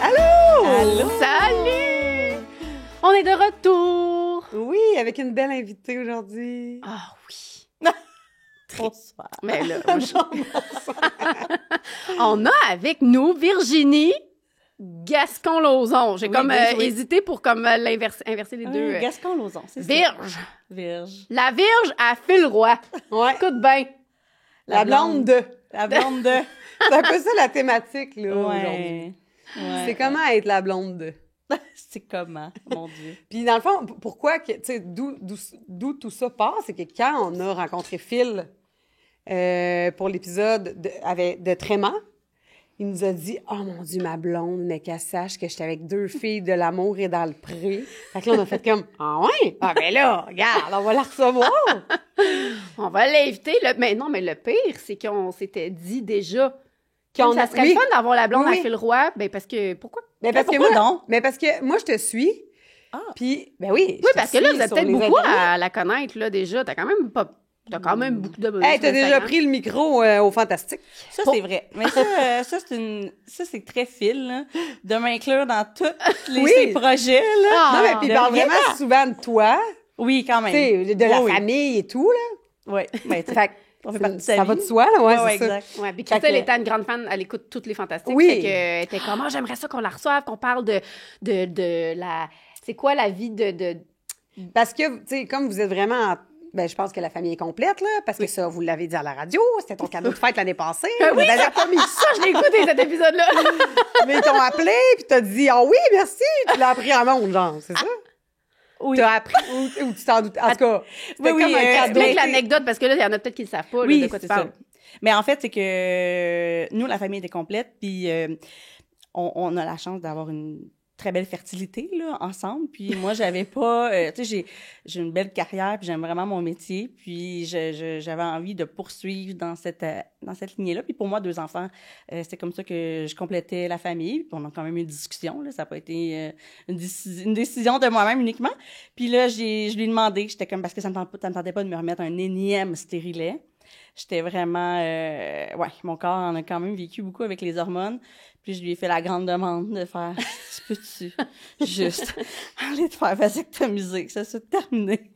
Allô! Allô! Salut! On est de retour! Oui, avec une belle invitée aujourd'hui. Ah oui! Bonsoir. Mais là, moi, on a avec nous Virginie Gascon-Lauzon. J'ai Oui, bien joué. hésité pour inverser les deux. Gascon-Lauzon, c'est ça. Virge. Virge. La Virge à Phil Roy. Ouais. Écoute bien. La blonde de. La blonde de. C'est un peu ça la thématique, là, aujourd'hui. Ouais. C'est comment être la blonde de. C'est comment, mon Dieu. Puis dans le fond, pourquoi, tu sais, d'où tout ça part, c'est que quand on a rencontré Phil pour l'épisode de Tréma, il nous a dit « Oh mon Dieu, ma blonde, mais qu'elle sache que j'étais avec 2 filles de l'amour et dans le pré. » Fait que là, on a fait comme « Ah ouais? Ah ben là, regarde, on va la recevoir! On va l'inviter. Mais non, mais le pire, c'est qu'on s'était dit déjà Qu'on ça a- serait oui. le fun d'avoir la blonde Oui. à Phil Roy. Ben parce que... Pourquoi? » Mais parce que pourquoi moi, donc? Mais parce que moi, je te suis. Ah. Puis, ben oui. Oui, parce que là, vous êtes peut-être beaucoup à... à la connaître, là, déjà. T'as quand même beaucoup de... Hey, t'as déjà pris le micro au Fantastique. Ça, c'est vrai. Mais ça, c'est très Phil, là, de m'inclure dans tous Oui. ces projets, là. Ah, non, mais puis il parle de rien. vraiment souvent de toi, Oui, quand tu même. sais, de la Oui. famille et tout, là. Oui, ben, tu sais, Fait que on fait partie de sa ça vie. va de soi, là, ouais, Ouais, c'est ça. exact. Ouais, puis Fait Christelle que- était une grande fan, elle écoute toutes les fantastiques. Oui. Fait que, elle était comme, ah, j'aimerais ça qu'on la reçoive, qu'on parle de la... C'est quoi la vie de... Parce que, tu sais, comme vous êtes vraiment... Ben, je pense que la famille est complète, là, parce que ça, vous l'avez dit à la radio, c'était ton cadeau de fête l'année passée. Oui, Vous avez ça, je l'ai écouté, cet épisode-là. Mais ils t'ont appelé, puis t'as dit « Ah oui, merci! » Tu l'as appris en monde, genre, c'est ça? Oui. T'as appris, ou tu t'en doutes. En tout cas, c'était Oui, comme un cadeau. Explique l'anecdote, parce que là, il y en a peut-être qui ne le savent pas, là, Oui, de quoi tu c'est parles. ça. Mais en fait, c'est que nous, la famille était complète, puis on a la chance d'avoir une très belle fertilité là ensemble. Puis moi, j'avais pas, tu sais, j'ai une belle carrière, puis j'aime vraiment mon métier, puis j'avais envie de poursuivre dans cette lignée-là. Puis pour moi, 2 enfants, c'était comme ça que je complétais la famille. Puis on a quand même eu une discussion là, ça n'a pas été une décision de moi-même uniquement. Puis là, je lui ai demandé, j'étais comme parce que ça me tentait pas de me remettre un énième stérilet. J'étais vraiment... ouais, mon corps en a quand même vécu beaucoup avec les hormones. Puis je lui ai fait la grande demande de faire « Tu peux-tu juste aller te faire vasectomiser, que ça soit terminé? »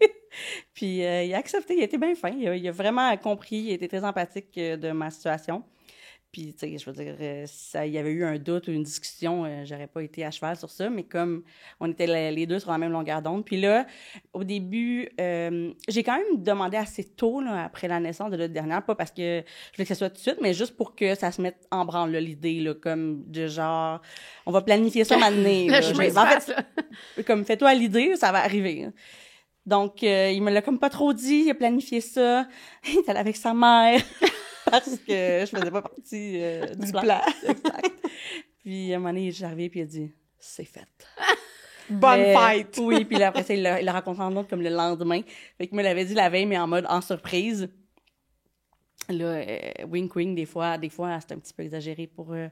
Puis il a accepté, il a été bien fin. Il a vraiment compris, il a été très empathique de ma situation. Puis, tu sais, je veux dire, il y avait eu un doute ou une discussion, j'aurais pas été à cheval sur ça, mais comme on était les deux sur la même longueur d'onde. Puis là, au début, j'ai quand même demandé assez tôt, là, après la naissance de l'autre dernière, pas parce que je voulais que ça soit tout de suite, mais juste pour que ça se mette en branle, là, l'idée, là, comme de genre, on va planifier ça maintenant. Le chemin se En passe, fait, là. comme fais-toi à l'idée, ça va arriver. Hein. Donc, il me l'a comme pas trop dit, il a planifié ça, il est allé avec sa mère. Parce que je faisais pas partie du plan. Exact. Puis à un moment donné, il est arrivé puis il a dit « C'est fait. » Bonne fête! Oui, puis là, après ça, il l'a raconté en autre comme le lendemain. Fait qu'il me l'avait dit la veille, mais en mode en surprise. Là, wink wink, des fois, c'est un petit peu exagéré pour les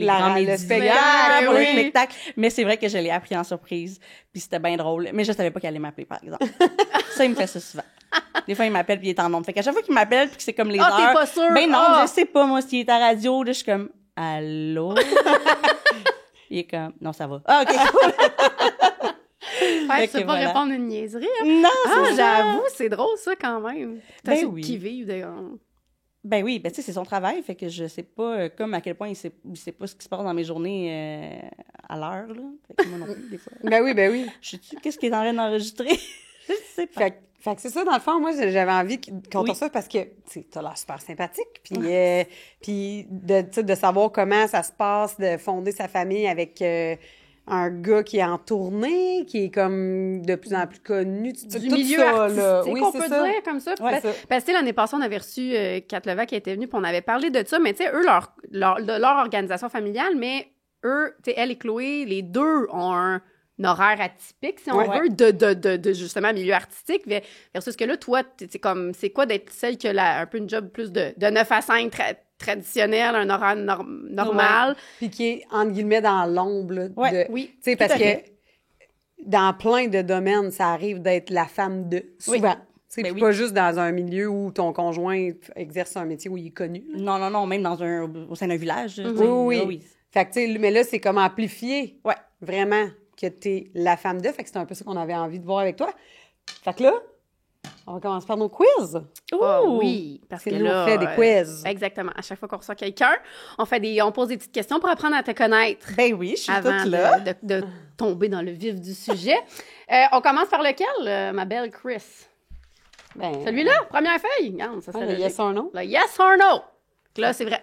grands le médias, spectacle, pour le oui. spectacle. Mais c'est vrai que je l'ai appris en surprise, puis c'était bien drôle. Mais je savais pas qu'il allait m'appeler, par exemple. Ça, il me fait ça souvent. Des fois, il m'appelle puis il est en ondes. Fait qu'à chaque fois qu'il m'appelle puis que c'est comme les Ah, heures... t'es pas sûre? Ben non, Ah! je sais pas, moi, s'il est à radio, là, je suis comme « Allô? » Il est comme « Non, ça va. » Ah, OK, cool. Ouais, Fait tu peux que pas voilà. répondre une niaiserie, hein? Non, Ah, c'est ça. j'avoue, c'est drôle, ça, quand même. T'as Ben essayé oui. de qui vive, d'ailleurs. Ben oui, ben tu sais, c'est son travail, fait que je sais pas comme à quel point il sait pas ce qui se passe dans mes journées à l'heure, là. Fait que moi non plus, des fois. Ben oui, ben oui. Je sais-tu qu'est-ce qu'il est en train d'enregistrer? Je sais pas. Fait que c'est ça, dans le fond, moi, j'avais envie qu'on Oui. te ça parce que, tu sais, t'as l'air super sympathique, puis de, tu sais, de savoir comment ça se passe, de fonder sa famille avec un gars qui est en tournée, qui est comme de plus en plus connu. Du tout milieu ça, artistique, là. Oui, on c'est peut ça. dire comme ça. Ouais, Parce ça. parce que l'année passée, on avait reçu Kat Levac qui était venue, puis on avait parlé de ça, mais tu sais, eux, leur organisation familiale, mais eux, tu sais, elle et Chloé, les deux ont un horaire atypique, si on Ouais. veut, de justement milieu artistique, versus que là, toi, c'est comme, c'est quoi d'être celle qui a un peu une job plus de 9 à 5 traditionnel, un horaire normal. Puis qui est, entre guillemets, dans l'ombre, là, Ouais, de... oui, Tu sais, tout parce à que fait. dans plein de domaines, ça arrive d'être la femme de... Souvent. sais, Ben puis oui. pas juste dans un milieu où ton conjoint exerce un métier où il est connu. Là. Non, même au sein d'un village. tu sais. Oui. Fait que, tu sais, mais là, c'est comme amplifié. Ouais. Vraiment, que t'es la femme de. Fait que c'est un peu ça qu'on avait envie de voir avec toi. Fait que là, on va commencer par nos quiz. Ah Ouh! oui, parce que C'est nous, là... on fait des quiz. Exactement. À chaque fois qu'on reçoit quelqu'un, on pose des petites questions pour apprendre à te connaître Ben oui, je suis avant toute là. de tomber dans le vif du sujet. On commence par lequel, ma belle Chris? Ben, Celui-là, première feuille. Regarde, ça serait le logique. yes or no. Le yes or no. Là, c'est vrai.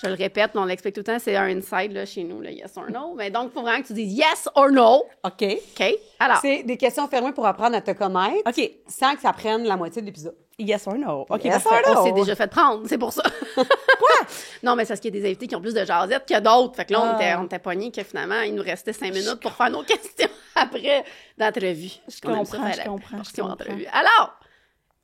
Je le répète, on l'explique tout le temps, c'est un inside là, chez nous, le yes or no. Mais donc, il faut vraiment que tu dises yes or no. OK. OK? Alors, C'est des questions fermées pour apprendre à te connaître OK. sans que ça prenne la moitié de l'épisode. Yes or no. OK, Yes parfait. or no. on s'est déjà fait prendre, c'est pour ça. Quoi? Non, mais c'est parce qu'il y a des invités qui ont plus de jasette que d'autres. Fait que là, on était pognés que finalement, il nous restait 5 minutes pour faire nos questions après d'entrevue. Je comprends. Alors,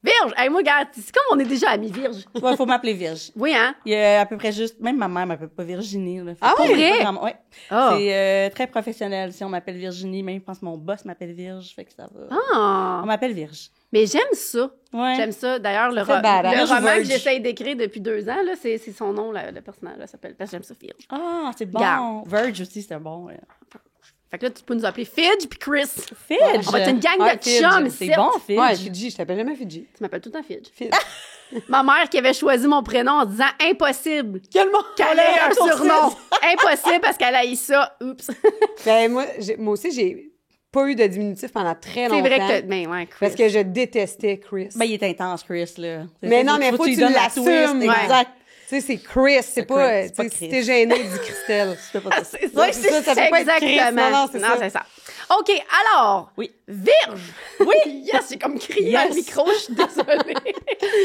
Virge! Hey, moi, regarde, c'est comme on est déjà amis, Virge. Ouais, faut m'appeler Virge. Oui, hein? Il y a à peu près juste... Même ma mère m'appelle pas Virginie. Là. Ah Fait que oui? c'est pas vraiment- ouais. Ah. C'est très professionnel. Si on m'appelle Virginie, même je pense que mon boss m'appelle Virge, fait que ça va. Ah! On m'appelle Virge. Mais j'aime ça. Ouais. J'aime ça. D'ailleurs, le fait badass. roman que Virge. j'essaye d'écrire depuis 2 ans, là, c'est son nom, le personnage, là, s'appelle. Parce que j'aime ça, Virge. Ah, c'est bon. Garde. Verge aussi, c'était bon. Fait que là, tu peux nous appeler Fidge puis Chris. Fidge. On va être une gang Ouais, de Fidge, chums C'est ici. bon, Fidge. Ouais, Fidji, je t'appelle jamais Fidji. Tu m'appelles tout le temps Fidge. Fidji. Ma mère qui avait choisi mon prénom en disant impossible Quel monde! qu'elle ait un surnom. Impossible parce qu'elle a eu ça. Oups. Ben, moi aussi, j'ai pas eu de diminutif pendant très C'est longtemps. vrai que ben ouais, Chris. Parce que je détestais Chris. Ben, il est intense, Chris, là. Mais non, mais faut que lui tu donnes la l'assumes. twist, Ouais. exact. Tu sais, c'est Chris, c'est pas... Chris, c'est pas tu sais, si Chris. t'es gêné, dis Christelle. C'est pas ça. C'est ça. Ouais, c'est ça, ça peut pas être Chris. Exactement. Non, c'est ça. c'est ça. OK, alors, Oui. Virge. Oui. Yes, j'ai comme crié dans le Yes. micro, je suis désolée.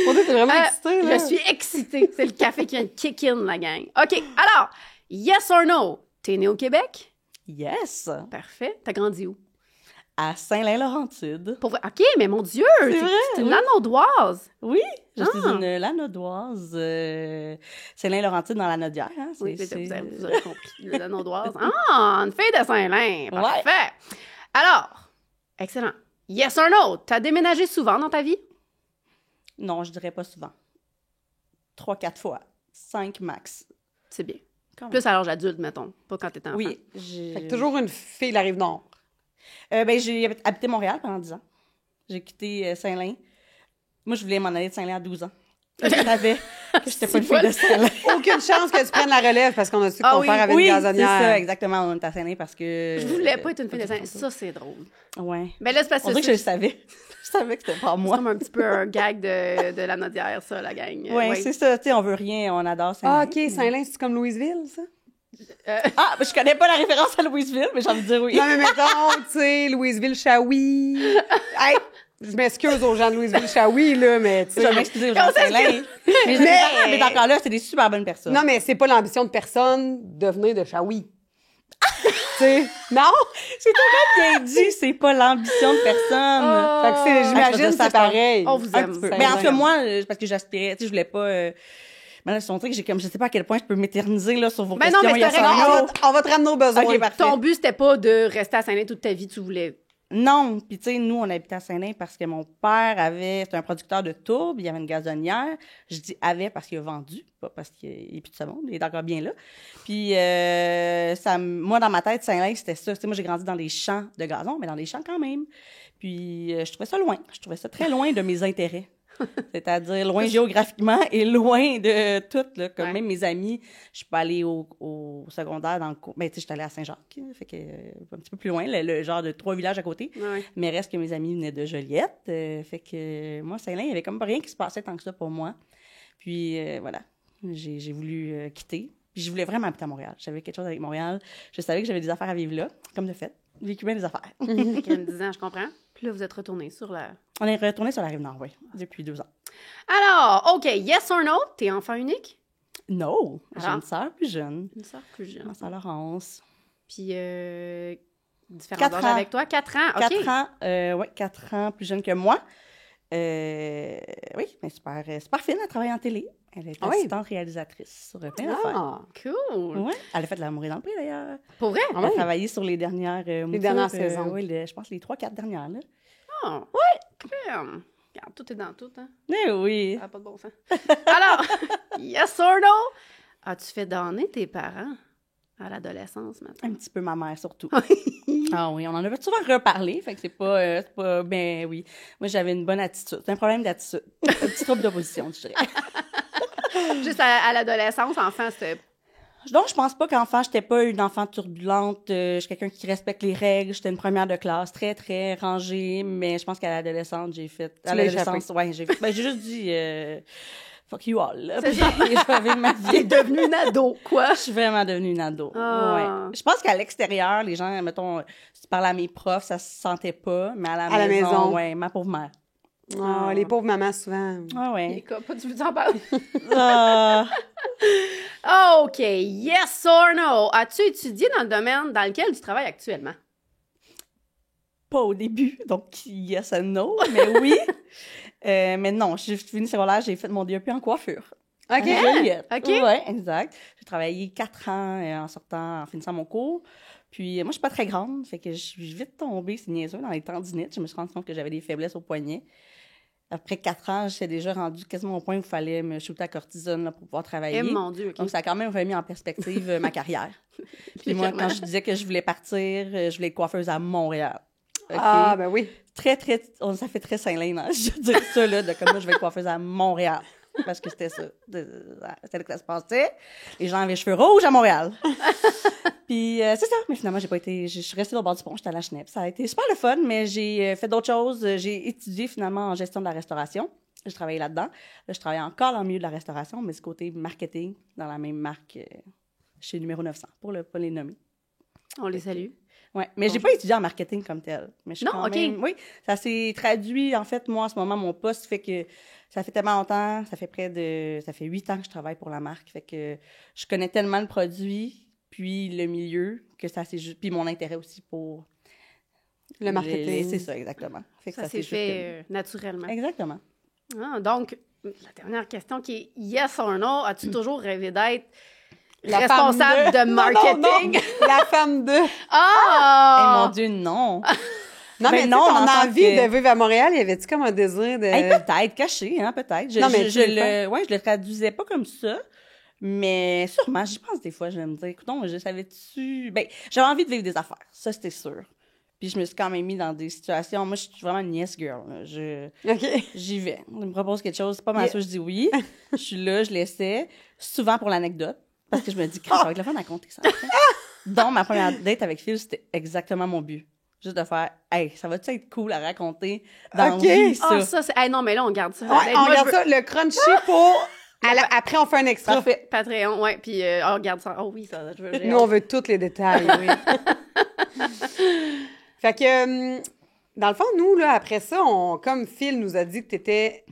Pour dire, t'es vraiment excitée, là. Je suis excitée. C'est le café qui vient de kick in, la gang. OK, alors, yes or no? T'es né au Québec? Yes. Parfait. T'as grandi où? À Saint-Lin-Laurentide. Pour vrai? OK, mais mon Dieu! C'est vrai, C'est une oui. Lanaudoise. Oui, je suis Ah. une Lanaudoise. Saint-Lin-Laurentide dans la Nodière. Hein? Oui, vous avez compris. Le Lanaudoise. Ah, une fille de Saint-Lin. Parfait. Alors, excellent. Yes or no? T'as déménagé souvent dans ta vie? Non, je dirais pas souvent. 3-4 fois. 5 max. C'est bien. Quand même. Plus à l'âge adulte, mettons. Pas quand t'étais enfant. Oui. Fait que toujours une fille de la Rive-Nord. Ben, j'ai habité Montréal pendant 10 ans. J'ai quitté Saint-Lin. Moi, je voulais m'en aller de Saint-Lin à 12 ans. Je savais que j'étais pas une fille de Saint-Lin. Aucune chance que tu prennes la relève parce qu'on a su Ah qu'on oui, faire avec Oui, une c'est gazonnière. ça, exactement. On est à Saint-Lin parce que... Je voulais pas être une fille de Saint. Ça, c'est drôle. Ouais. Mais là, c'est parce On que dirait que je le savais. Je savais que c'était pas c'est moi. comme un petit peu un gag de la Nodière, ça, la gang. Ouais, c'est ça. Tu sais, on veut rien, on adore Saint-Lin. Ah, OK, Saint-Lin, c'est comme Louisville, ça? Ah, ben, je connais pas la référence à Louisville, mais j'ai envie de dire oui. Non, mais mettons, tu sais, Louisville-Chaoui. Hey, je m'excuse aux gens de Louisville-Chaoui, là, mais tu Je vais sais... m'excuser aux gens de Saint-Lin. Mais encore là, c'est des super bonnes personnes. Non, mais c'est pas l'ambition de personne de venir de Chaoui. Tu sais, non? C'est tellement bien dit, c'est pas l'ambition de personne. Fait que c'est, je veux j'imagine, dire, ça c'est pareil. On vous Un aime. petit peu. Ça Mais en aime. tout cas, moi, parce que j'aspirais, tu sais, je voulais pas... Mais là, c'est un truc que j'ai comme, je sais pas à quel point je peux m'éterniser, là, sur vos Mais non, questions. mais il y a c'est ça, correct. là. On va te ramener aux besoins. Ok, parfait. Ton but, c'était pas de rester à Saint-Lin toute ta vie, tu voulais. Non, puis tu sais, nous, on habitait à Saint-Lin parce que mon père c'était un producteur de tourbe, il y avait une gazonnière. Je dis avait parce qu'il a vendu, pas parce qu'il est plus de ce monde, il est encore bien là. Puis moi, dans ma tête, Saint-Lin, c'était ça. Tu sais, moi, j'ai grandi dans les champs de gazon, mais dans les champs quand même. Puis je trouvais ça loin. Je trouvais ça très loin de mes intérêts. C'est-à-dire loin géographiquement et loin de tout, là. Comme Ouais. même mes amis, je suis pas allée au secondaire dans le coin. Ben, tu sais, j'étais allée à Saint-Jacques, fait que un petit peu plus loin, le genre de 3 villages à côté. Ouais. Mais reste que mes amis venaient de Joliette. Fait que moi, Saint-Lin, il y avait comme pas rien qui se passait tant que ça pour moi. Puis voilà, j'ai voulu quitter. Puis je voulais vraiment habiter à Montréal. J'avais quelque chose avec Montréal. Je savais que j'avais des affaires à vivre là, comme de fait. J'ai vécu bien des affaires. Fait qu'il y a 10 ans, je comprends. Puis là, vous êtes retourné sur la... On est retourné sur la Rive-Nord, oui, depuis 2 ans. Alors, OK, yes or no? T'es enfant unique? No! J'ai Ah. une sœur plus jeune, Une sœur plus jeune. ma sœur Laurence. Puis, différents 4 âges ans. avec toi? 4 ans? OK. 4 ans, oui, 4 ans plus jeune que moi. Oui, mais super fine, elle travaille en télé. Elle est Ah oui? assistante réalisatrice sur plein d'affaires. Ah, Cool. Ouais. Elle a fait de l'amour et dans le prix, d'ailleurs. Pour vrai? ah Elle a oui. travaillé sur les dernières moutures, dernières saisons. Oui, je pense les 3-4 dernières. Là. Ah. Ouais. Regarde, tout est dans tout, hein? Mais oui. Ça n'a pas de bon sens. Alors, yes or no? As-tu fait donner tes parents à l'adolescence, maintenant? Un petit peu ma mère, surtout. Ah oui, on en avait souvent reparlé, fait que c'est pas... Ben oui, moi, j'avais une bonne attitude. C'est un problème d'attitude. Un petit trouble d'opposition, je dirais. Juste à l'adolescence, enfant, c'était... Donc, je pense pas qu'enfant, j'étais pas une enfant turbulente. Je suis quelqu'un qui respecte les règles. J'étais une première de classe, très, très rangée. Mais je pense qu'à l'adolescence, j'ai fait... À l'adolescence, ouais, j'ai juste dit... Fuck you all, là. C'est ça. Je vais vivre ma vie. T'es devenue une ado, quoi. Je suis vraiment devenue une ado. Ah. Ouais. Je pense qu'à l'extérieur, les gens, mettons, si tu parles à mes profs, ça se sentait pas. Mais à la maison, ouais, ma pauvre mère. Oh, les pauvres mamans, souvent. Ah ouais. Les cas, pas du tout en parler. Ah. OK. Yes or no? As-tu étudié dans le domaine dans lequel tu travailles actuellement? Pas au début, donc yes and no, mais oui. Mais non, j'ai fini secondaire, j'ai fait mon DEP en coiffure. OK. Joliette. OK. Ouais, exact. J'ai travaillé 4 ans en finissant mon cours. Puis moi, je suis pas très grande, fait que je suis vite tombée, c'est niaiseux, dans les tendinites. Je me suis rendu compte que j'avais des faiblesses au poignet. Après 4 ans, j'étais déjà rendue quasiment au point où il fallait me shooter à cortisone là, pour pouvoir travailler. Eh mon Dieu, OK. Donc, ça a quand même remis en perspective ma carrière. Puis moi, quand je disais que je voulais partir, je voulais être coiffeuse à Montréal. Okay? Ah, ben oui. Très, très... ça fait très Saint-Lin, hein, je veux dire ça, là, de comme moi, je vais être coiffeuse à Montréal. Parce que c'était ça. C'était là que ça se passait. Les gens avaient les cheveux rouges à Montréal. Puis c'est ça. Mais finalement, j'ai pas été... Je suis restée au bord du pont, j'étais à la Schnepp. Ça a été super le fun, mais j'ai fait d'autres choses. J'ai étudié finalement en gestion de la restauration. J'ai travaillé là-dedans. Là, je travaille encore dans le milieu de la restauration, mais ce côté marketing, dans la même marque chez Numéro 900, pour ne pas les nommer. On les salue. Ouais, mais j'ai pas étudié en marketing comme tel. Mais je suis Non, quand OK. même... Oui, ça s'est traduit, en fait, moi, en ce moment, mon poste fait que ça fait tellement longtemps, ça fait 8 ans que je travaille pour la marque, fait que je connais tellement le produit, puis le milieu, que ça s'est juste... Puis mon intérêt aussi pour... Le marketing. C'est ça, exactement. Fait que Ça s'est juste fait naturellement. Exactement. Ah, donc, la dernière question qui est yes or no, as-tu toujours rêvé d'être La responsable femme de marketing? Non, non, la femme de... Ah! Eh mon Dieu, non! Non, mais Ben non, non, ton dans le sens envie que- de vivre à Montréal, y avait-tu comme un désir de... Hey, peut-être, caché, hein, peut-être. Non, mais tu veux le je le traduisais pas comme ça, mais sûrement, j'y pense des fois, je vais me dire, écoute, je savais-tu... Ben, j'avais envie de vivre des affaires, ça, c'était sûr. Puis je me suis quand même mis dans des situations... Moi, je suis vraiment une yes girl, là. OK. J'y vais. On me propose quelque chose, c'est pas mal ça, je dis oui. Je suis là, je l'essaie, souvent pour l'anecdote, parce que je me dis, ça va être le fun à compter ça. Donc, ma première date avec Phil, c'était exactement mon but. Juste de faire, hey, ça va-tu être cool à raconter dans OK. la vie, ça? Ah, ça, c'est... Hey, non, mais là, on garde ça. Ouais, Hey, on moi, regarde je veux- ça, le crunchy pour... Après, on fait un extra. Parfait. Patreon, ouais, puis on regarde ça. Oh oui, ça, je veux... Nous, on veut tous les détails, oui. Fait que, dans le fond, nous, là, après ça, comme Phil nous a dit que t'étais...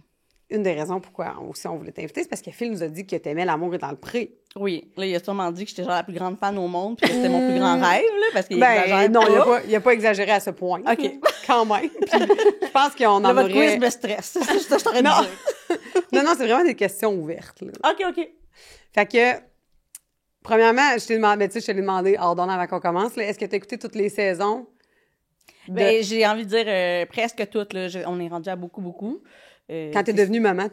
Une des raisons pourquoi aussi on voulait t'inviter, c'est parce que Phil nous a dit que t'aimais l'amour est dans le pré. Oui, là, il a sûrement dit que j'étais genre la plus grande fan au monde, puis que c'était mon plus grand rêve, là, parce qu'il exagère non, pas. il a pas exagéré à ce point. OK. Quand même. Puis, je pense qu'on en Là, votre aurait... quiz me stresse. C'est juste ça que je t'aurais Non. dit. Non, c'est vraiment des questions ouvertes, là. OK. Fait que, premièrement, je te l'ai demandé, hors d'onde avant qu'on commence, là, est-ce que tu as écouté toutes les saisons? Ben, j'ai envie de dire presque toutes, là. On est rendu à beaucoup. Quand t'es devenue maman,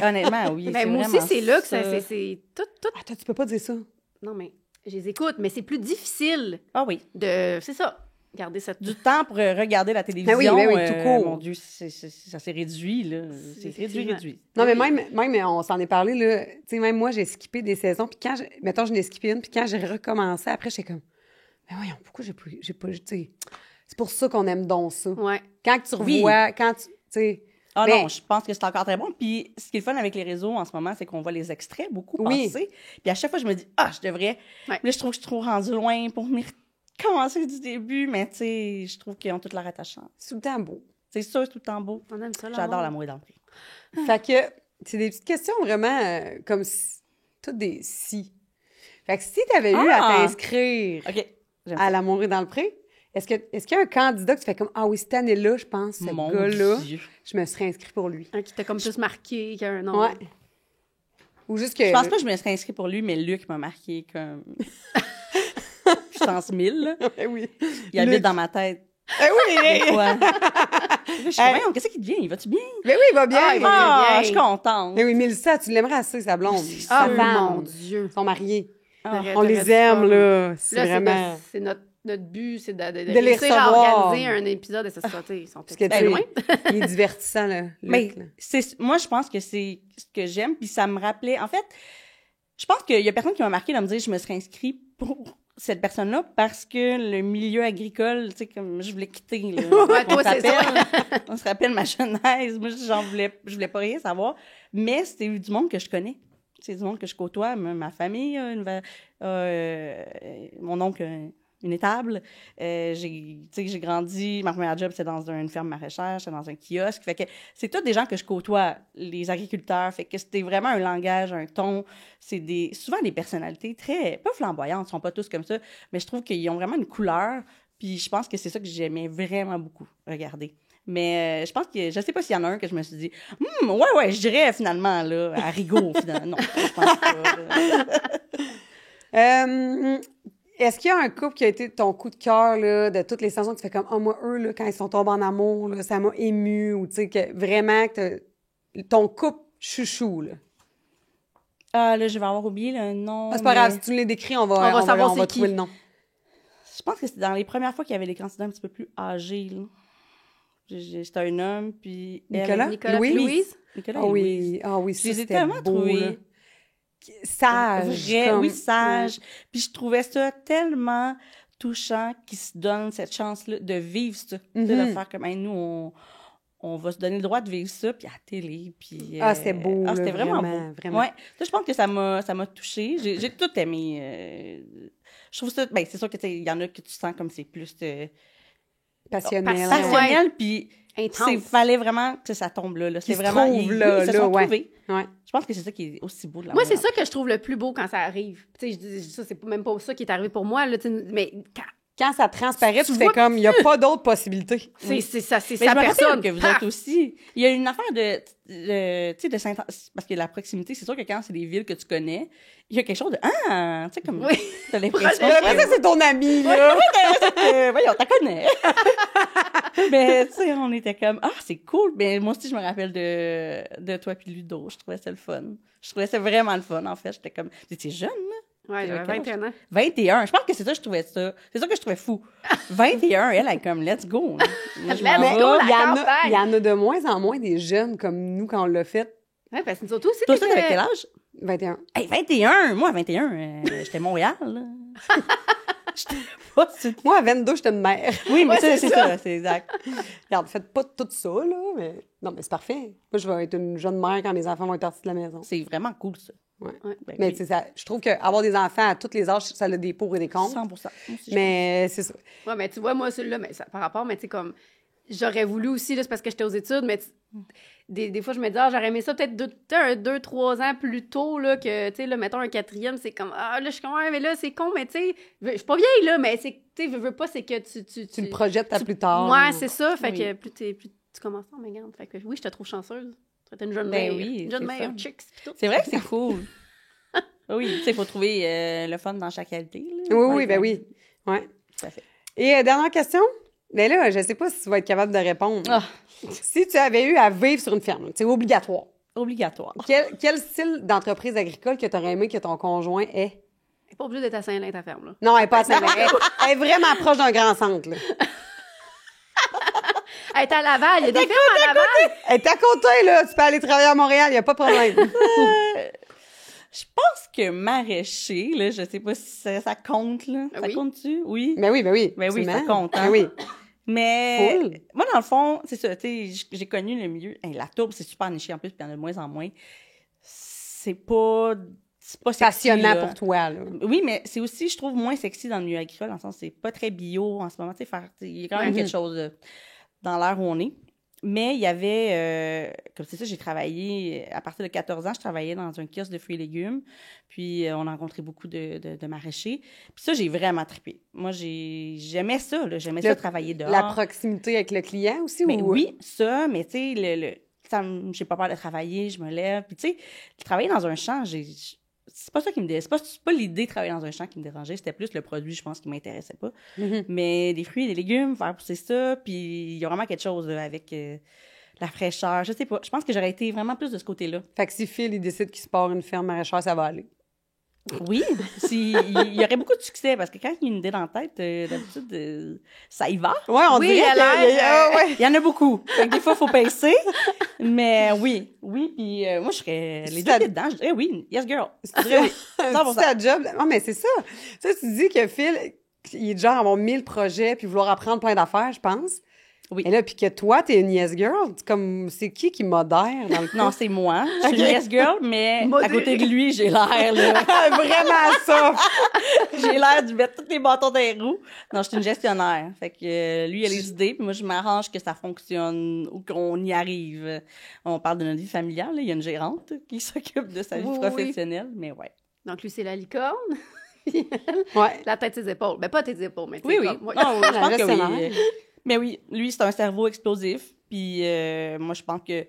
Honnêtement, oui. Ben, c'est moi aussi, vraiment c'est là que ça, c'est tout... Attends, tu peux pas dire ça. Non, mais je les écoute, mais c'est plus difficile Ah oui. de... C'est ça, garder cette... Du temps pour regarder la télévision. Ben oui, tout court. Mon Dieu, ça s'est réduit, là. C'est réduit. Non, mais même on s'en est parlé, là. Tu sais, même moi, j'ai skippé des saisons, puis mettons, je n'ai skippé une, puis quand j'ai recommencé, après, j'étais comme, mais voyons, pourquoi j'ai pas, tu sais, c'est pour ça qu'on aime donc ça. Ouais. Quand tu revois, quand tu sais... Ah mais- non, je pense que c'est encore très bon. Puis ce qui est le fun avec les réseaux en ce moment, c'est qu'on voit les extraits beaucoup Oui. passer. Puis à chaque fois, je me dis, je devrais. Ouais. Là, je trouve que je suis trop rendue loin pour me recommencer du début, mais tu sais, je trouve qu'ils ont toute leur attachant. C'est tout le temps beau. C'est sûr, c'est tout le temps beau. On aime ça, là. J'adore l'amour et dans le prix. Fait que c'est des petites questions vraiment comme toutes des si. Fait que si tu avais eu à t'inscrire OK. J'aime à l'amour est dans le pré, est-ce qu'il y a un candidat que tu fais comme ah oui, cette année-là, je pense, ce Mon gars-là, Dieu. je me serais inscrit pour lui. Un qui t'a comme plus marqué qu'un nom. Ouais. Ou juste que Je pense pas que je me serais inscrite pour lui, mais Luc m'a marqué comme puissance 1000. Là. oui. Il habite Luc. dans ma tête oui! Quoi? Je suis voyons, qu'est-ce qui devient? Va-tu bien? Mais oui, il va bien. Ah, il va Ah, bien. je suis contente. Mais oui, Mélissa, tu l'aimerais assez, sa blonde. Ah, Sa femme. mon Dieu. Ils sont mariés. Ah, On les aime, là. C'est Là, vraiment... c'est notre but, c'est de les réussir à recevoir. organiser un épisode de cette société. Ils sont Parce que, très tu loin. sais, il est divertissant, là. Mais Luc, là. moi, je pense que c'est ce que j'aime, puis ça me rappelait... En fait, je pense qu'il y a personne qui m'a marqué de me dire je me serais inscrite pour cette personne-là parce que le milieu agricole, tu sais, comme je voulais quitter, là. Ouais, toi, c'est ça. On se rappelle ma jeunesse. Moi, je voulais pas rien savoir. Mais c'était du monde que je connais. C'est du monde que je côtoie. Ma famille, mon oncle, une étable. J'ai grandi, ma première job, c'était dans une ferme maraîchère, c'était dans un kiosque. Fait que c'est tous des gens que je côtoie, les agriculteurs. Fait que c'était vraiment un langage, un ton. C'est souvent des personnalités très, pas flamboyantes, ils sont pas tous comme ça, mais je trouve qu'ils ont vraiment une couleur. Puis je pense que c'est ça que j'aimais vraiment beaucoup regarder. Mais je pense que, je sais pas s'il y en a un que je me suis dit, ouais, je dirais finalement, là, à Rigaud, finalement. Non, je pense pas. Est-ce qu'il y a un couple qui a été ton coup de cœur, là, de toutes les saisons, que tu fais comme, moi, eux, là, quand ils sont tombés en amour, là, ça m'a ému, ou tu sais, que vraiment, ton couple chouchou, là. Ah, là, je vais avoir oublié le nom. Ah, c'est pas grave, si tu les décris, on va savoir on va c'est qui. trouver le nom. Je pense que c'est dans les premières fois qu'il y avait des candidats un petit peu plus âgés, là. C'était un homme, puis... Nicolas? Nicolas Louise? puis Louise? Nicolas Ah et oui, Louise. ah oui, Je ça, les ai c'était tellement beau, trouvés là. Sage. Vrai, comme- oui, sage. Puis je trouvais ça tellement touchant qu'ils se donnent cette chance-là de vivre ça. Tu sais, de faire comme, hey, nous, on va se donner le droit de vivre ça, puis à la télé, puis... Ah, c'était beau, là, c'était vraiment vraiment, beau. vraiment. Ouais. Ça, je pense que ça m'a touchée. J'ai tout aimé. Je trouve ça... Ben, c'est sûr que, tu sais, il y en a que tu sens comme c'est plus... Passionnel. passionnel, puis Intense. il fallait vraiment que ça tombe là. C'est se vraiment... trouvent là, ils se là, sont ouais. trouvés. Ouais. Je pense que c'est ça qui est aussi beau de la Moi, c'est ça que je trouve le plus beau quand ça arrive. Tu sais, je dis ça, c'est même pas ça qui est arrivé pour moi, là, tu sais, mais Quand ça transparaît, tu fais vois- comme, il n'y a pas d'autres possibilités. c'est ça, c'est Mais sa je me personne. rappelle que vous Paf! êtes aussi. Il y a une affaire tu sais, de Saint... Parce que la proximité, c'est sûr que quand c'est des villes que tu connais, il y a quelque chose de... Ah! Tu sais, comme... Oui. T'as l'impression J'ai l'impression que c'est ton ami, là. voyons, t'as connais. Mais, tu sais, on était comme... Ah, c'est cool. Mais moi aussi, je me rappelle de toi puis Ludo. Je trouvais ça le fun. Je trouvais ça vraiment le fun, en fait. J'étais comme... T'étais jeune, là? Ouais, j'avais 21 ans. 21. Je pense que c'est ça, je trouvais ça. C'est ça que je trouvais fou. 21, elle est comme, let's go. Moi, je m'en Let's vais. go, la Il y en a- campagne. il y en a de moins en moins des jeunes comme nous quand on l'a fait. Ouais, parce que surtout aussi, Toi, ça, t'avais quel âge? 21. Hey, 21! Moi, à 21, j'étais à Montréal, là. J'étais pas sur... Moi, à 22, j'étais une mère. Oui, mais Ouais, ça, c'est c'est ça. ça, c'est exact. Regarde, faites pas tout ça, là, mais... Non, mais c'est parfait. Moi, je vais être une jeune mère quand les enfants vont être partis de la maison. C'est vraiment cool, ça. Ouais. Ouais. Ben Mais oui. tu sais, ça, je trouve qu'avoir des enfants à tous les âges, ça a des pour et des contre. 100%. Moi aussi, Mais c'est ça. Ouais, mais tu vois, moi, celui-là, mais ça, par rapport, mais tu sais, comme, j'aurais voulu aussi, là, c'est parce que j'étais aux études, mais des fois, je me dis, j'aurais aimé ça peut-être 2-3 ans plus tôt, là, que, tu sais, là, mettons un 4e, c'est comme, là, je suis comme, ouais, mais là, c'est con, mais tu sais, je suis pas vieille, là, mais c'est, tu sais, veux pas, c'est que Tu le projettes à plus tard. Ouais, c'est ça, fait Oui. que plus tu commences à me garde. Fait que oui, je te trouve chanceuse. Tu es une jeune Ben mère. oui, Une jeune c'est mère, fun. chicks, pis tout. C'est vrai que c'est cool. Oui, tu sais, il faut trouver le fun dans chaque qualité. Là. Oui, oui, Ouais, ben oui. Ouais. Tout à fait. Et dernière question. Mais là, je sais pas si tu vas être capable de répondre. Ah. Si tu avais eu à vivre sur une ferme, c'est obligatoire. Obligatoire. Quel style d'entreprise agricole que tu aurais aimé que ton conjoint ait? Elle est pas obligée d'être à Saint-Lin, ta ferme, là. Non, elle est pas assez. Elle est vraiment proche d'un grand centre, là. Elle est à Laval, il y a des fermes à Laval. Elle est à côté, là. Tu peux aller travailler à Montréal, il n'y a pas de problème. Je pense que maraîcher, là, je sais pas si ça compte, là. Ça Oui. compte-tu? Oui. Ben oui, ben oui. Ben oui, ça absolument. compte, hein. Ben oui. Mais Full. moi, dans le fond, c'est ça, tu sais, j'ai connu le milieu. Hey, la tourbe, c'est super niché en plus, puis il y en a de moins en moins. C'est pas sexy, Passionnant là. pour toi, là. Oui, mais c'est aussi, je trouve, moins sexy dans le milieu agricole, dans le sens c'est pas très bio en ce moment. Tu sais, il y a quand même quelque chose dans l'air où on est. Mais il y avait, comme c'est ça, j'ai travaillé, à partir de 14 ans, je travaillais dans un kiosque de fruits et légumes. Puis on a rencontré beaucoup de maraîchers. Puis ça, j'ai vraiment trippé. Moi, j'aimais ça, là. J'aimais ça travailler dehors. La proximité avec le client aussi? Mais ou... oui, ça, mais tu sais, j'ai pas peur de travailler, je me lève. Puis tu sais, travailler dans un champ, c'est pas ça qui me dérangeait. C'est pas l'idée de travailler dans un champ qui me dérangeait. C'était plus le produit, je pense, qui m'intéressait pas. Mais des fruits et des légumes, faire pousser ça, puis il y a vraiment quelque chose là, avec la fraîcheur. Je sais pas. Je pense que j'aurais été vraiment plus de ce côté-là. Fait que si Phil, il décide qu'il se part une ferme maraîchère, ça va aller. Oui, il y aurait beaucoup de succès parce que quand il y a une idée dans la tête, d'habitude, ça y va. Ouais, on Oui, dirait il a l'air, ouais. Il y en a beaucoup. Fait que des fois, il faut pincer. Mais oui, puis moi, je serais les deux pieds dedans. Je dirais oui, yes girl. Je dirais oui. C'est 100%. ta job. Non, mais c'est ça. Tu sais, tu dis que Phil, il est du genre à avoir 1000 projets puis vouloir apprendre plein d'affaires, je pense. Oui. Et là, puis que toi, t'es une yes girl. C'est qui modère dans le Non, c'est moi. Je suis une yes girl, mais à côté de lui, j'ai l'air, là. Vraiment ça. J'ai l'air de mettre tous les bâtons dans les roues. Non, je suis une gestionnaire. Fait que lui, il a les idées, puis moi, je m'arrange que ça fonctionne ou qu'on y arrive. On parle de notre vie familiale, là. Il y a une gérante qui s'occupe de sa vie Oui, professionnelle, mais ouais. Donc, lui, c'est la licorne. Ouais. La tête, ses épaules. Ben, pas tes épaules, mais tes Oui, oui. épaules. Ouais. Non, je pense que gestionnaire. oui. Mais oui, lui, c'est un cerveau explosif. Puis moi, je pense que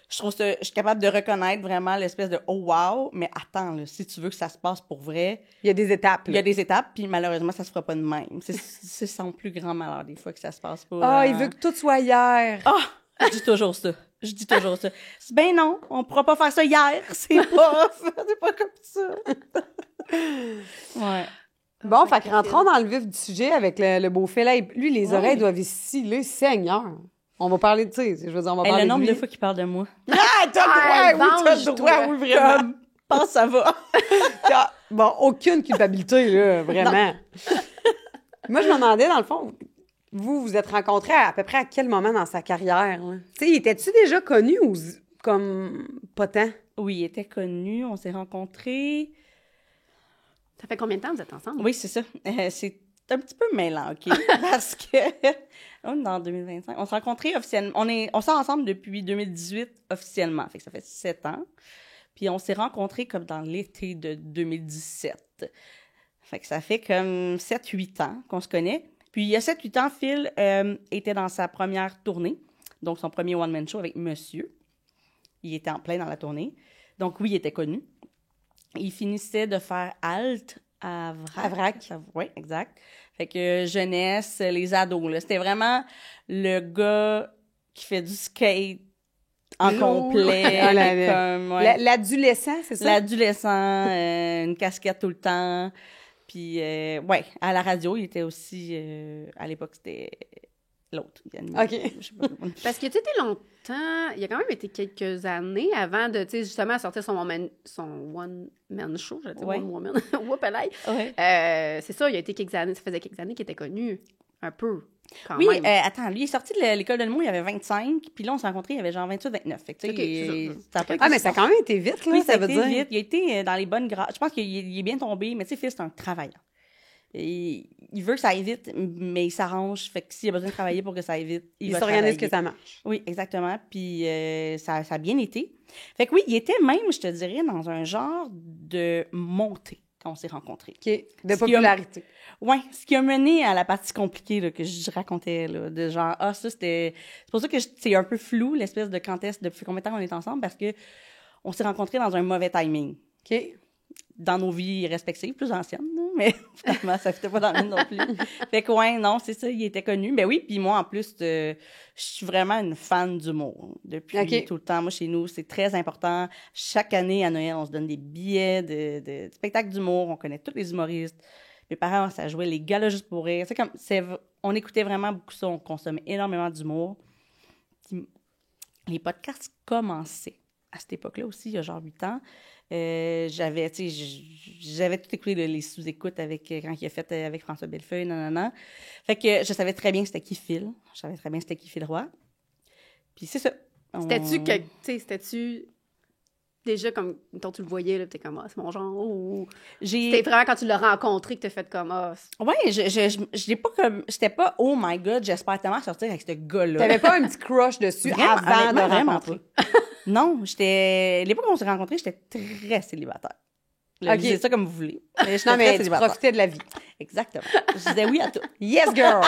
je suis capable de reconnaître vraiment l'espèce de « oh wow », mais attends, là, si tu veux que ça se passe pour vrai, Il y a des étapes. il y a des étapes, puis malheureusement, ça se fera pas de même. C'est son plus grand malheur, des fois, que ça se passe pas. Ah, il veut que tout soit hier. Ah! Je dis toujours ça. Ben non, on pourra pas faire ça hier. C'est pas comme ça. Ouais. Bon, fait que rentrons dans le vif du sujet avec le beau Phil. Hey, lui, les Ouais. oreilles doivent y sciller, Seigneur. On va parler de, tu sais, je veux dire, on va parler Le nombre de de lui. fois qu'il parle de moi. Ah, t'as le droit, oui, t'as le droit, venge-toi. oui, vraiment. Comme, pense ça va. Bon, aucune culpabilité, là, vraiment. Moi, je me demandais, dans le fond, vous êtes rencontrés à peu près à quel moment dans sa carrière, là? Tu sais, étais-tu déjà connu ou comme pas tant? Oui, il était connu, on s'est rencontrés. Ça fait combien de temps vous êtes ensemble? Oui, c'est ça. C'est un petit peu mêlant, OK? Parce que on est en 2025. On s'est rencontrés officiellement. On sort ensemble depuis 2018 officiellement. Fait que ça fait 7 ans. Puis on s'est rencontrés comme dans l'été de 2017. Fait que ça fait comme 7-8 ans qu'on se connaît. Puis il y a 7-8 ans, Phil était dans sa première tournée. Donc son premier one-man show avec Monsieur. Il était en plein dans la tournée. Donc oui, il était connu. Il finissait de faire halte à Vrac. Oui, exact. Fait que jeunesse, les ados, là. C'était vraiment le gars qui fait du skate en complet. Ah, comme, ouais. L'adolescent, c'est ça? L'adolescent, une casquette tout le temps. Puis, ouais, à la radio, il était aussi... à l'époque, c'était l'autre. OK. Je sais pas. Parce que tu étais longtemps, il a quand même été quelques années avant de, tu sais, justement, sortir son one-man show, j'allais dire Ouais. one woman, whoop alay. Ouais. C'est ça, il a été quelques années, ça faisait quelques années qu'il était connu, un peu, quand Oui, même. attends, lui, il est sorti de l'école de l'humour, il avait 25, puis là, on s'est rencontrés, il avait genre 28-29. Fait que, tu sais, Ok, c'est ça. ça a pas été Ah, mais ça a quand même été vite, là, Oui, ça veut été dire. vite. Il a été dans les bonnes grâces. Je pense qu'il est bien tombé, mais tu sais, Phil, c'est un travaillant. Et il veut que ça aille vite, mais il s'arrange. Fait que s'il a besoin de travailler pour que ça aille vite, il va s'organise travailler. que ça marche. Oui, exactement. Puis ça a bien été. Fait que oui, il était même, je te dirais, dans un genre de montée quand on s'est rencontrés. OK. De Ce qui a- popularité. Ouais, ce qui a mené à la partie compliquée là, que je racontais, là, de genre, ah, ça, c'était... C'est pour ça que c'est un peu flou, l'espèce de quand est-ce, depuis combien de temps on est ensemble, parce que on s'est rencontrés dans un mauvais timing. OK. Dans nos vies respectives, plus anciennes, là, mais finalement, ça fitait pas dans le non plus. Fait que, ouais, non, c'est ça, il était connu. Ben oui, puis moi, en plus, je suis vraiment une fan d'humour. Depuis OK. tout le temps, moi, chez nous, c'est très important. Chaque année, à Noël, on se donne des billets de spectacles d'humour. On connaît tous les humoristes. Mes parents, ça jouait les galas juste pour rire. On écoutait vraiment beaucoup ça. On consommait énormément d'humour. Puis, les podcasts commençaient à cette époque-là aussi, il y a genre 8 ans. J'avais tout écouté les sous-écoutes quand il a fait avec François Bellefeuille, nanana. Fait que je savais très bien c'était qui Phil. Je savais très bien c'était qui Phil Roy. Puis c'est ça. C'était-tu déjà comme, quand tu le voyais, là, t'es comme, ah, c'est mon genre, ou... J'ai... C'était vraiment quand tu l'as rencontré que t'as fait comme, ah... Ouais, je l'ai pas comme... J'étais pas, oh my God, j'espère tellement sortir avec ce gars-là. T'avais pas un petit crush dessus Vraiment, avant de honnêtement, vraiment rencontrer? pas. Non, l'époque où on s'est rencontrés, j'étais très célibataire. Là, Ok. vous dites ça comme vous voulez. Mais j'étais Non, très mais tu célibataire. profitais de la vie. Exactement. Je disais oui à tout. Yes, girl!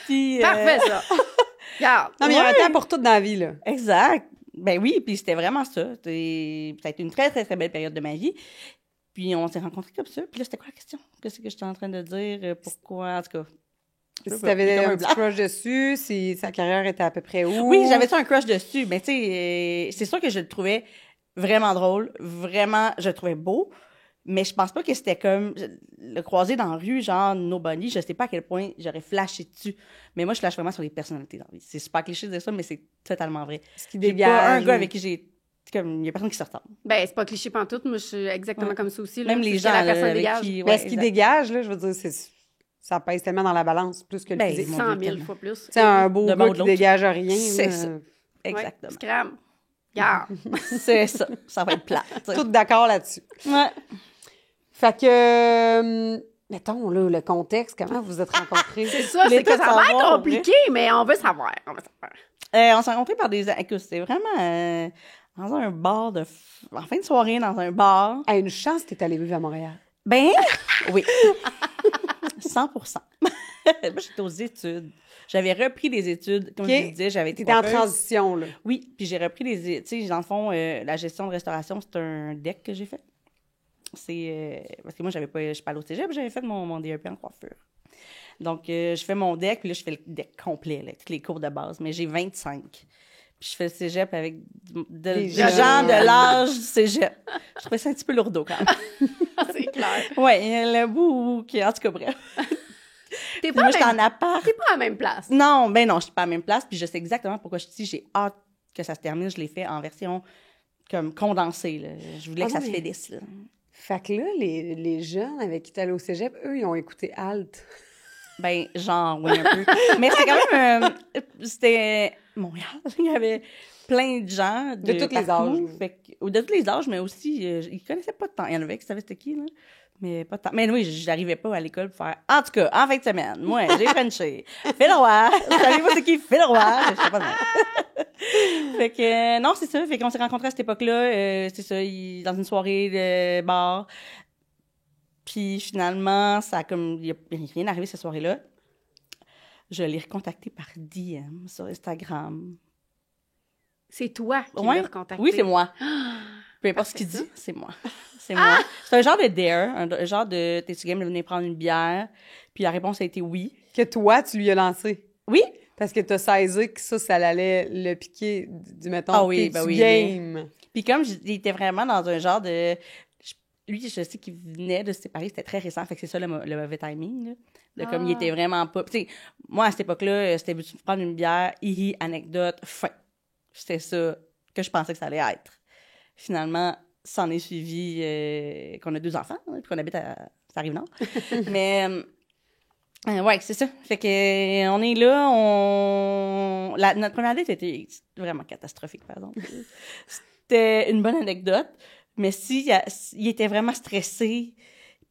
Puis, Parfait, ça! Regarde! Non, mais il y a un temps pour tout dans la vie, là. Exact. Ben oui, puis c'était vraiment ça. Ça a été une très, très, très belle période de ma vie. Puis on s'est rencontrés comme ça. Puis là, c'était quoi la question? Qu'est-ce que j'étais en train de dire? Pourquoi? En tout cas... Si t'avais un petit crush dessus, si sa carrière était à peu près où? Oui, j'avais ça un crush dessus. Mais tu sais, c'est sûr que je le trouvais vraiment drôle. Vraiment, je le trouvais beau. Mais je pense pas que c'était comme le croiser dans la rue, genre nobody. Je sais pas à quel point j'aurais flashé dessus. Mais moi, je flash vraiment sur les personnalités dans la vie. C'est super cliché de dire ça, mais c'est totalement vrai. Ce qui J'ai dégage. pas un gars avec qui j'ai... Comme, il y a personne qui se ressemble. Ben, c'est pas cliché pantoute. Moi, je suis exactement comme ça aussi. Là. Même les C'est ce gens que la personne avec dégage. qui... Mais ce qui dégage, là, je veux dire, ça pèse tellement dans la balance, plus que le Ben, physique. mon 100 Dieu, 000 fois plus. Tu sais, un beau de gars bord de qui l'autre. dégage rien. C'est là. ça. Ouais, Exactement. scram. Garde. C'est ça. Ça va être plat. Toutes d'accord là-dessus. Ouais. Fait que, mettons, là, le contexte, comment vous êtes rencontrés? C'est ça, c'est que L'état de ça va être savoir, compliqué, mais on veut savoir. On veut savoir. On s'est rencontrés par des... Écoute, c'était vraiment dans un bar en fin de soirée, dans un bar. À une chance, t'es allé vivre à Montréal. Ben, oui. 100%. Moi, j'étais aux études. J'avais repris des études, comme OK. je vous disais, j'avais été T'étais en coiffeuse. transition, là. Oui, puis j'ai repris tu sais, dans le fond, la gestion de restauration, c'est un DEC que j'ai fait. C'est... parce que moi, je suis pas allée au cégep, j'avais fait mon DEP en coiffure. Donc, je fais mon DEC, puis là, je fais le DEC complet, là, tous les cours de base, mais j'ai 25. Puis je fais le cégep avec des gens de l'âge du cégep. Je trouvais ça un petit peu lourdeau, quand même. C'est clair. Ouais, le bout qui... En tout cas, bref. T'es Puis pas, moi, à j'étais même- en appart. t'es pas à la même place. Non, ben non, je suis pas à la même place, puis je sais exactement pourquoi je dis j'ai hâte que ça se termine. Je l'ai fait en version comme condensée, là. Je voulais que ça se finisse, là. Fait que là, les jeunes avec qui t'allais au cégep, eux, ils ont écouté Alt. Ben, genre, oui, un peu. Mais c'était quand même... c'était Montréal. Il y avait plein de gens De tous les partout. âges. Ou de tous les âges, mais aussi, ils connaissaient pas tant. Il y en avait qui savaient c'était qui, là. Mais pas tant. Mais oui, j'arrivais pas à l'école pour faire... En tout cas, en fin de semaine, moi, j'ai frenché. Phil Roy. Savez-vous c'est qui? Phil Roy. Je sais pas non. Fait que, non, c'est ça. Fait qu'on s'est rencontrés à cette époque-là. C'est ça, dans une soirée de bar. Puis finalement, ça a comme... Il n'y a rien arrivé cette soirée-là. Je l'ai recontacté par DM sur Instagram. C'est toi qui Ouais. l'as recontacté. Oui, c'est moi. Peu importe ce qu'il dit, c'est moi. C'est moi. C'est un genre de dare, un genre de « T'es-tu game de venir prendre une bière? » Puis la réponse a été oui. Que toi, tu lui as lancé. Oui? Parce que t'as saisi que ça allait le piquer du mettons, Ah oui, t'es-tu ben oui. game. Puis comme il était vraiment dans un genre de... Lui, je sais qu'il venait de se séparer, c'était très récent, fait que c'est ça le mauvais timing, là. De comme il était vraiment pas... Tu sais, moi, à cette époque-là, c'était veux-tu prendre une bière, hihi, anecdote, fin. C'était ça que je pensais que ça allait être. Finalement, ça en est suivi qu'on a 2 enfants, hein, puis qu'on habite à Rive-Nord. Mais... ouais, c'est ça. Fait que on est là, notre première date était vraiment catastrophique, par exemple. C'était une bonne anecdote, mais il était vraiment stressé,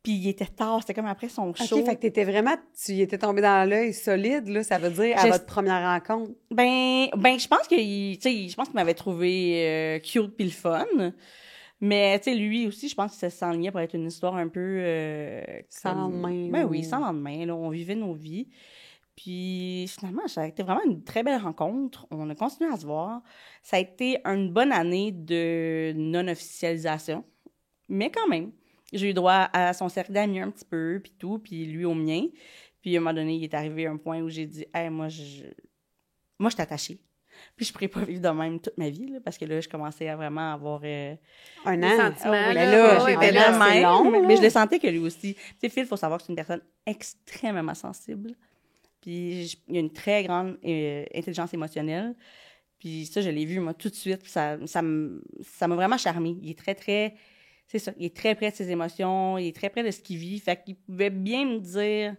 puis il était tard, c'était comme après son show. OK, fait que tu y étais tombé dans l'œil solide, là, ça veut dire à votre première rencontre. Ben, je pense je pense qu'il m'avait trouvé cute puis le fun. Mais, tu sais, lui aussi, je pense que ça s'enlignait pour être une histoire un peu... Sans lendemain. Ben oui, sans lendemain. Là, on vivait nos vies. Puis, finalement, ça a été vraiment une très belle rencontre. On a continué à se voir. Ça a été une bonne année de non-officialisation. Mais quand même, j'ai eu droit à son cercle d'amis un petit peu, puis tout, puis lui au mien. Puis, à un moment donné, il est arrivé un point où j'ai dit « Hey, moi, je suis attachée. » Puis je pourrais pas vivre de même toute ma vie, là, parce que là, je commençais à vraiment avoir... Un Des an. sentiments, Mais là. là, Ouais, j'ai mais là, c'est long, mais je là. le sentais que lui aussi. Tu sais, Phil, il faut savoir que c'est une personne extrêmement sensible. Puis il a une très grande intelligence émotionnelle. Puis ça, je l'ai vu, moi, tout de suite. Puis ça m'a vraiment charmé. Il est très, très... C'est ça, il est très près de ses émotions, il est très près de ce qu'il vit. Fait qu'il pouvait bien me dire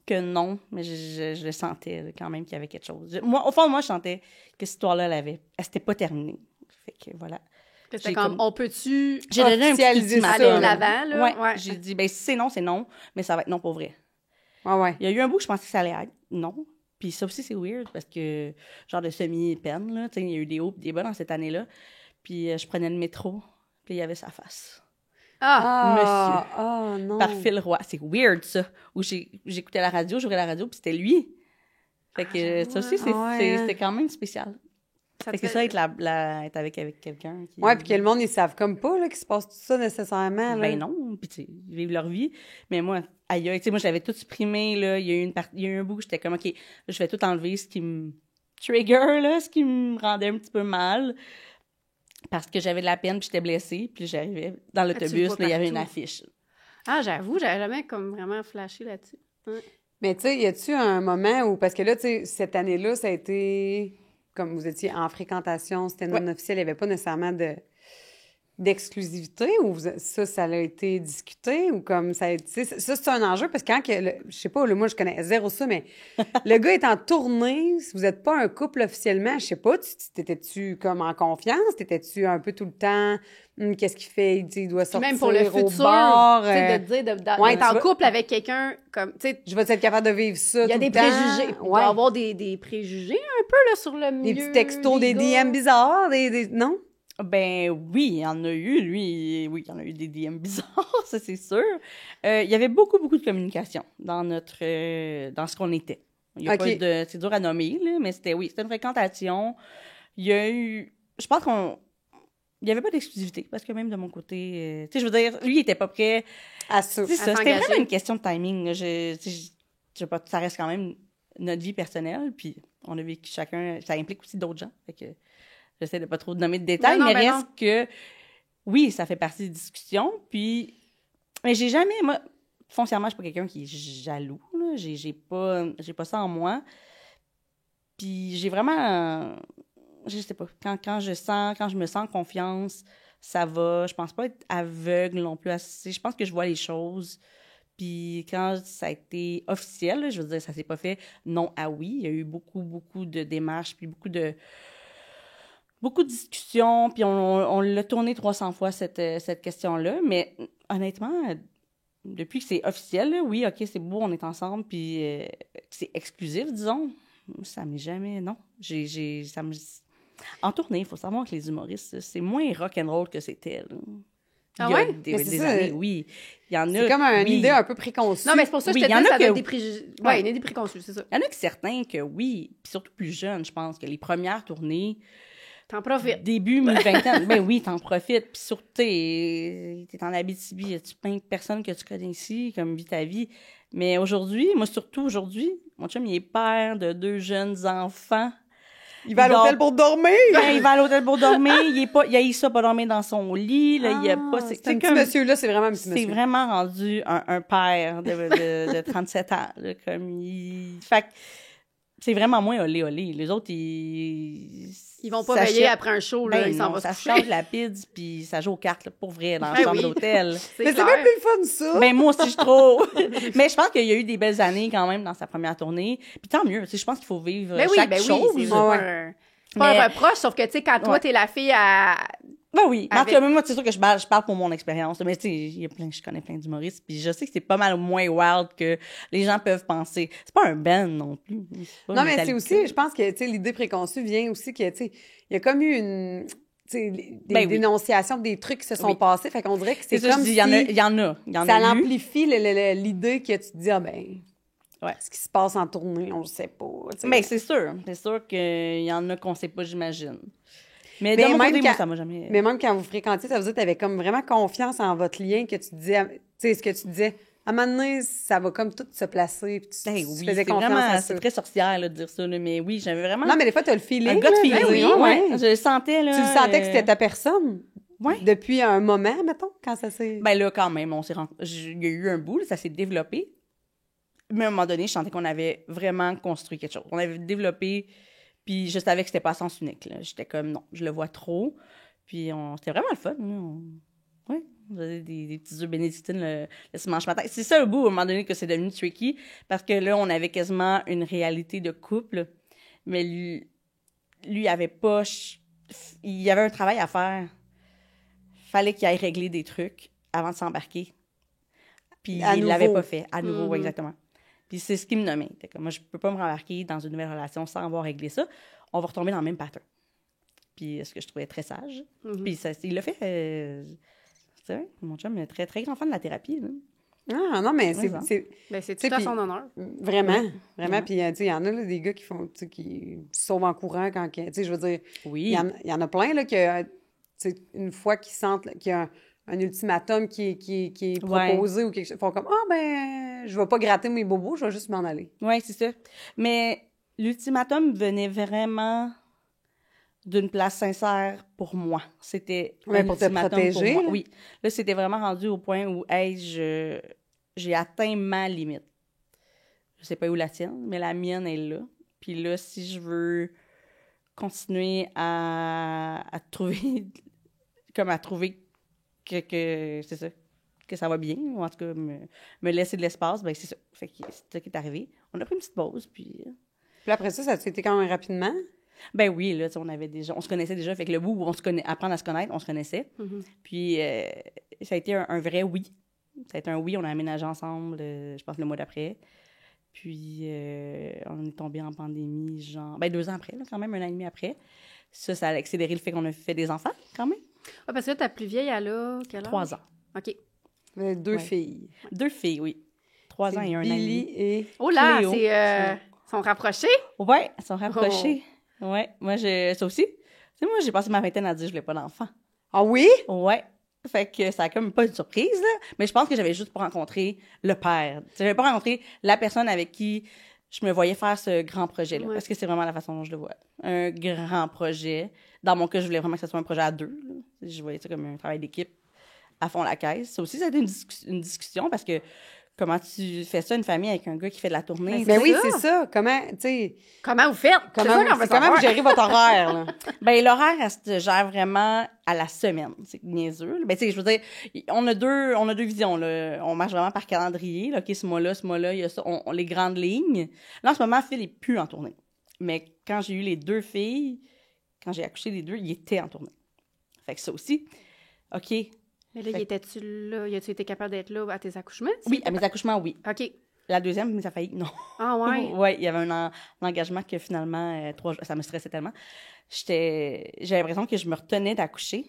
que non, mais je le sentais là, quand même qu'il y avait quelque chose. Au fond, moi, je sentais que cette histoire-là, elle s'était pas terminée. Fait que voilà. C'était J'ai comme, on peut-tu J'ai donné un petit officialiser ça, ultimatum. aller de l'avant, là? Ouais. Ouais. J'ai dit, ben si c'est non, mais ça va être non pour vrai. Ouais. Il y a eu un bout que je pensais que ça allait être non. Puis ça aussi, c'est weird parce que, genre de semi-peine, là, tu sais, il y a eu des hauts et des bas dans cette année-là. Puis je prenais le métro, puis il y avait sa face. Ah! Ah, non. Par Phil Roy. C'est weird, ça. Où j'écoutais la radio, j'ouvrais la radio, puis c'était lui. Fait que ça aussi, ouais. c'était quand même spécial. Ça Fait te que c'est fait- ça, être avec quelqu'un. Qui... Ouais, puis que le monde, ils savent comme pas là, qu'il se passe tout ça nécessairement. Là. Ben non, puis tu sais, ils vivent leur vie. Mais moi, aïe, tu sais, moi, je l'avais tout supprimé, là. Il y a eu un bout où j'étais comme, OK, là, je vais tout enlever, ce qui me trigger, là, ce qui me rendait un petit peu mal. Parce que j'avais de la peine, puis j'étais blessée. Puis j'arrivais dans tu le l'autobus, vois là, il y avait une partout. affiche. Ah, j'avoue, j'avais jamais comme vraiment flashé là-dessus. Ouais. Mais tu sais, y a-tu un moment où, parce que là, tu sais, cette année-là, ça a été, comme vous étiez en fréquentation, c'était non officiel, il n'y avait pas nécessairement d'exclusivité, ou ça a été discuté, ou comme ça a été, ça, c'est un enjeu, parce que quand, je sais pas, là, moi, je connais zéro ça, mais le gars est en tournée, si vous n'êtes pas un couple officiellement, je sais pas, t'étais-tu comme en confiance, t'étais-tu un peu tout le temps, qu'est-ce qu'il fait, il doit Puis sortir même pour le au futur, bar, tu sais, de te dire ouais, d'être tu en vas- couple avec quelqu'un, comme, tu sais, je vais être capable de vivre ça il y a tout des le temps. préjugés. Il doit Ouais. y avoir des préjugés un peu, là, sur le milieu. Des petits textos, des gars. DM bizarres, non? Ben oui, il y en a eu, lui. Oui, il y en a eu des DM bizarres, ça, c'est sûr. Il y avait beaucoup, beaucoup de communication dans dans ce qu'on était. Il y a OK. pas de... C'est dur à nommer, là, mais c'était une fréquentation. Il y a eu... Je pense il n'y avait pas d'exclusivité, parce que même de mon côté... tu sais, je veux dire, lui, il était pas prêt. À ça. C'est ça, c'était s'engager. vraiment une question de timing. Là. Je sais pas, ça reste quand même notre vie personnelle, puis on a vécu chacun... Ça implique aussi d'autres gens, fait que j'essaie de pas trop nommer de détails, Non, mais ben reste que... Oui, ça fait partie des discussions, puis... Mais j'ai jamais... Moi, foncièrement, je suis pas quelqu'un qui est jaloux, là. J'ai pas ça en moi. Puis j'ai vraiment... je sais pas, quand je me sens confiance, ça va. Je pense pas être aveugle non plus. Je pense que je vois les choses. Puis quand ça a été officiel, là, je veux dire, ça s'est pas fait non à oui. Il y a eu beaucoup, beaucoup de démarches, puis beaucoup de discussions, puis on l'a tourné 300 fois, cette question-là. Mais honnêtement, depuis que c'est officiel, là, oui, OK, c'est beau, on est ensemble, puis c'est exclusif, disons. Ça m'est jamais... Non. Ça me... En tournée, il faut savoir que les humoristes, c'est moins rock'n'roll que c'était. Là. Ah Il y a ouais? Mais c'est des ça. années, oui. Il y en a... C'est comme une oui. idée un peu préconçue. Non, mais c'est pour ça que Oui, je te il y en dis, a ça donne que- des préjugés. Ouais. Ouais, il y en a des préconçus, c'est ça. Il y en a que certains que oui, puis surtout plus jeunes, je pense, que les premières tournées, T'en profites. début, mi-vingtaine, ben oui, t'en profites. Puis surtout, t'es en Abitibi, y a-tu plein de personnes que tu connais ici, comme vit ta vie. Mais aujourd'hui, moi surtout aujourd'hui, mon chum, il est père de 2 jeunes enfants. Il va à il dort- l'hôtel pour dormir! Ben, il va à l'hôtel pour dormir, il a ça pas dormir dans son lit, là, il a pas... C'est un petit monsieur-là, c'est vraiment un petit C'est monsieur. vraiment rendu un père de 37 ans, là, comme il... Fait que c'est vraiment moins olé. Les autres, Ils vont pas veiller s'achètent- après un show, là, Ben ils s'en non, vont se ça coucher. change la pizza, puis ça joue aux cartes, là, pour vrai, dans la Ben chambre oui. d'hôtel. Mais c'est clair. même plus le fun, ça! Ben moi aussi, je trouve. Mais je pense qu'il y a eu des belles années quand même dans sa première tournée. Puis tant mieux, tu sais, je pense qu'il faut vivre Ben oui, chaque ben oui, chose. c'est Ouais. pas Mais- un reproche, sauf que, tu sais, quand toi, Ouais. t'es la fille à... Ben oui. Mais en tout Avec- cas, même moi, c'est sûr que je parle pour mon expérience. Mais tu sais, je connais plein d'humoristes, puis je sais que c'est pas mal moins wild que les gens peuvent penser. C'est pas un band non plus. C'est pas Non, mais c'est Metallica. aussi, je pense que, tu sais, l'idée préconçue vient aussi que, tu sais, il y a comme eu une, tu sais, des Ben oui. dénonciations, des trucs qui se sont Oui. passés, fait qu'on dirait que c'est C'est ça, comme je dis, si il y en a ça eu. l'amplifie l'idée que tu te dis, ah ben, Ouais. ce qui se passe en tournée, on le sait pas, tu sais. Mais c'est sûr qu'il y en a qu'on sait pas, j'imagine. Mais Mais de mon même côté, moi, quand- ça m'a jamais... Mais même quand vous fréquentiez, ça veut dire que tu avais comme vraiment confiance en votre lien, que tu disais, tu sais, ce que tu disais, à un moment donné, ça va comme tout se placer, puis tu, Ben tu oui, faisais c'est confiance vraiment... à ça. C'est très sorcière, là, de dire ça, là, mais oui, j'avais vraiment... Non, mais des fois, tu as le feeling. un gut là, feeling, je veux oui, dire, ouais. Je le sentais, là. Tu le sentais que c'était ta personne Ouais. depuis un moment, mettons, quand ça s'est... Ben là, quand même, il y a eu un bout, là, ça s'est développé. Mais à un moment donné, je sentais qu'on avait vraiment construit quelque chose. On avait développé, puis je savais que c'était pas à sens unique, là. J'étais comme, non, je le vois trop. Puis c'était vraiment le fun, là. Oui, on faisait des petits œufs bénédictines le dimanche matin. C'est ça, au bout, à un moment donné, que c'est devenu tricky, parce que là, on avait quasiment une réalité de couple, mais lui avait pas... Il y avait un travail à faire. Fallait qu'il aille régler des trucs avant de s'embarquer. Puis À il nouveau. l'avait pas fait, à nouveau, Mhm. exactement. Puis c'est ce qui me nommait. Fait que moi, je peux pas me rembarquer dans une nouvelle relation sans avoir réglé ça. On va retomber dans le même pattern. Puis ce que je trouvais très sage. Mhm. Puis ça, il l'a fait... c'est vrai, mon chum est très, très grand fan de la thérapie. Là. Ah, non, mais Ouais, c'est Ben, c'est Tu sais, tout à puis- son honneur. vraiment, Oui, vraiment. vraiment. Puis, tu sais, il y en a, là, des gars qui font, tu sais, qui se sauvent en courant quand, tu sais, je veux dire, Oui. il y en a plein, là, que, tu sais, une fois qu'ils sentent là, qu'il y a un ultimatum qui est Ouais. proposé ou quelque chose, ils font comme, ah, ben, je vais pas gratter mes bobos, je vais juste m'en aller. Oui, c'est ça. Mais l'ultimatum venait vraiment d'une place sincère pour moi. C'était Ouais, un pour te ultimatum protéger, moi. là. Oui. Là, c'était vraiment rendu au point où, hey, j'ai atteint ma limite. Je sais pas où la tienne, mais la mienne est là. Puis là, si je veux continuer à trouver, comme à trouver que c'est ça, que ça va bien, ou en tout cas me laisser de l'espace, ben c'est ça. Fait que c'est ça qui est arrivé. On a pris une petite pause, puis... Puis après ça s'est été quand même rapidement. Ben oui, là, tu sais, on se connaissait déjà. Fait que le bout où on se connaît, apprendre à se connaître, on se connaissait. Mhm. Puis ça a été un vrai oui. Ça a été un oui, on a aménagé ensemble, je pense, le mois d'après. Puis on est tombé en pandémie, genre... Ben 2 ans après, là, quand même, 1 an et demi après. Ça a accéléré le fait qu'on a fait des enfants, quand même. Ah, parce que là, ta plus vieille, elle a quel âge? 3 ans. OK. 2 Ouais. filles. 2 filles, oui. 3 ans et 1 an et Billy demi. et... Oh là, Cléo. sont rapprochés? Ouais, elles sont rapprochées. Ouais, moi, ça aussi. Tu sais, moi, j'ai passé ma vingtaine à dire que je voulais pas d'enfant. Ah oui? Ouais. Fait que ça a comme pas une surprise, là. Mais je pense que j'avais juste pas rencontré le père. J'avais pas rencontré la personne avec qui je me voyais faire ce grand projet-là. Ouais. Parce que c'est vraiment la façon dont je le vois. Un grand projet. Dans mon cas, je voulais vraiment que ce soit un projet à 2. Là. Je voyais ça comme un travail d'équipe à fond la caisse. Ça aussi, ça a été une discussion parce que comment tu fais ça, une famille avec un gars qui fait de la tournée? Ben oui, ça. c'est ça. Comment, tu sais, Comment vous faites? C'est ça qu'on veut comment savoir. vous gérez votre horaire, là? Ben, l'horaire, elle se gère vraiment à la semaine. C'est niaiseux. Ben, tu sais, je veux dire, on a deux visions, là. On marche vraiment par calendrier, là. OK, ce mois-là, il y a ça. On les grandes lignes. Là, en ce moment, Phil est plus en tournée. Mais quand j'ai eu les 2 filles, quand j'ai accouché les 2, il était en tournée. Fait que ça aussi, OK. Mais là, Fait- étais-tu là? Y a-tu été capable d'être là à tes accouchements? Oui, à mes accouchements, oui. OK. La deuxième, mais ça a failli, non. Ah ouais? Ouais, il y avait un engagement que finalement, 3 jours, ça me stressait tellement. J'avais l'impression que je me retenais d'accoucher,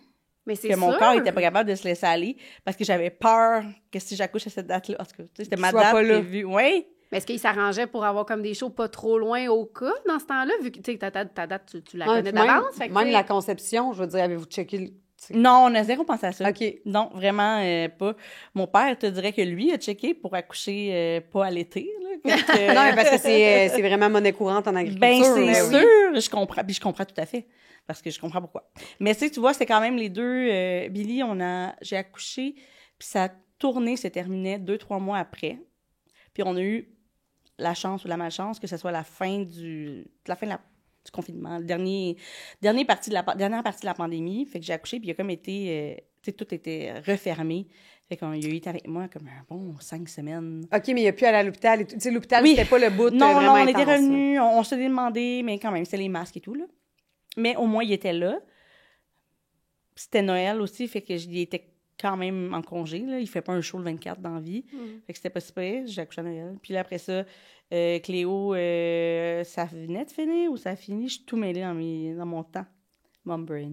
Mais c'est que mon sûr. corps était pas capable de se laisser aller parce que j'avais peur que si j'accouche à cette date-là, en tout cas, tu sais, c'était ma sois date pas là. prévue. Oui. Mais est-ce qu'il s'arrangeait pour avoir comme des shows pas trop loin au cas dans ce temps-là? Vu que tu sais, ta date, tu la Ouais, connais puis même- d'avance. fait que, tu Même sais, la conception, je veux dire, avez-vous checké le... Non, on a zéro pensé à ça. OK. Non, vraiment pas. Mon père te dirait que lui a checké pour accoucher pas à l'été. Là, Non, mais parce que c'est vraiment monnaie courante en agriculture. Ben, c'est mais oui. sûr, je comprends. Puis je comprends tout à fait. Parce que je comprends pourquoi. Mais tu sais, tu vois, c'est quand même les 2. Billy, j'ai accouché, puis sa tournée se terminait 2-3 mois après. Puis on a eu la chance ou la malchance que ce soit la fin du confinement, dernière partie de la pandémie. Fait que j'ai accouché, puis il a comme été, tu sais, tout était refermé. Fait qu'il a été avec moi comme un bon 5 semaines. OK, mais il n'y a plus à aller à l'hôpital et tout. Tu sais, l'hôpital, Oui. c'était pas le bout Non, vraiment on était intense, là. revenus, on se demandé, mais quand même, c'était les masques et tout, là. Mais au moins, il était là. C'était Noël aussi, fait que il était quand même en congé, là. Il fait pas un show le 24 dans la vie. Fait que c'était pas super. J'ai accouché à Noël. Puis là, après ça, Cléo, ça venait de finir ou ça a fini? Je suis tout mêlée dans mon temps. Mom brain.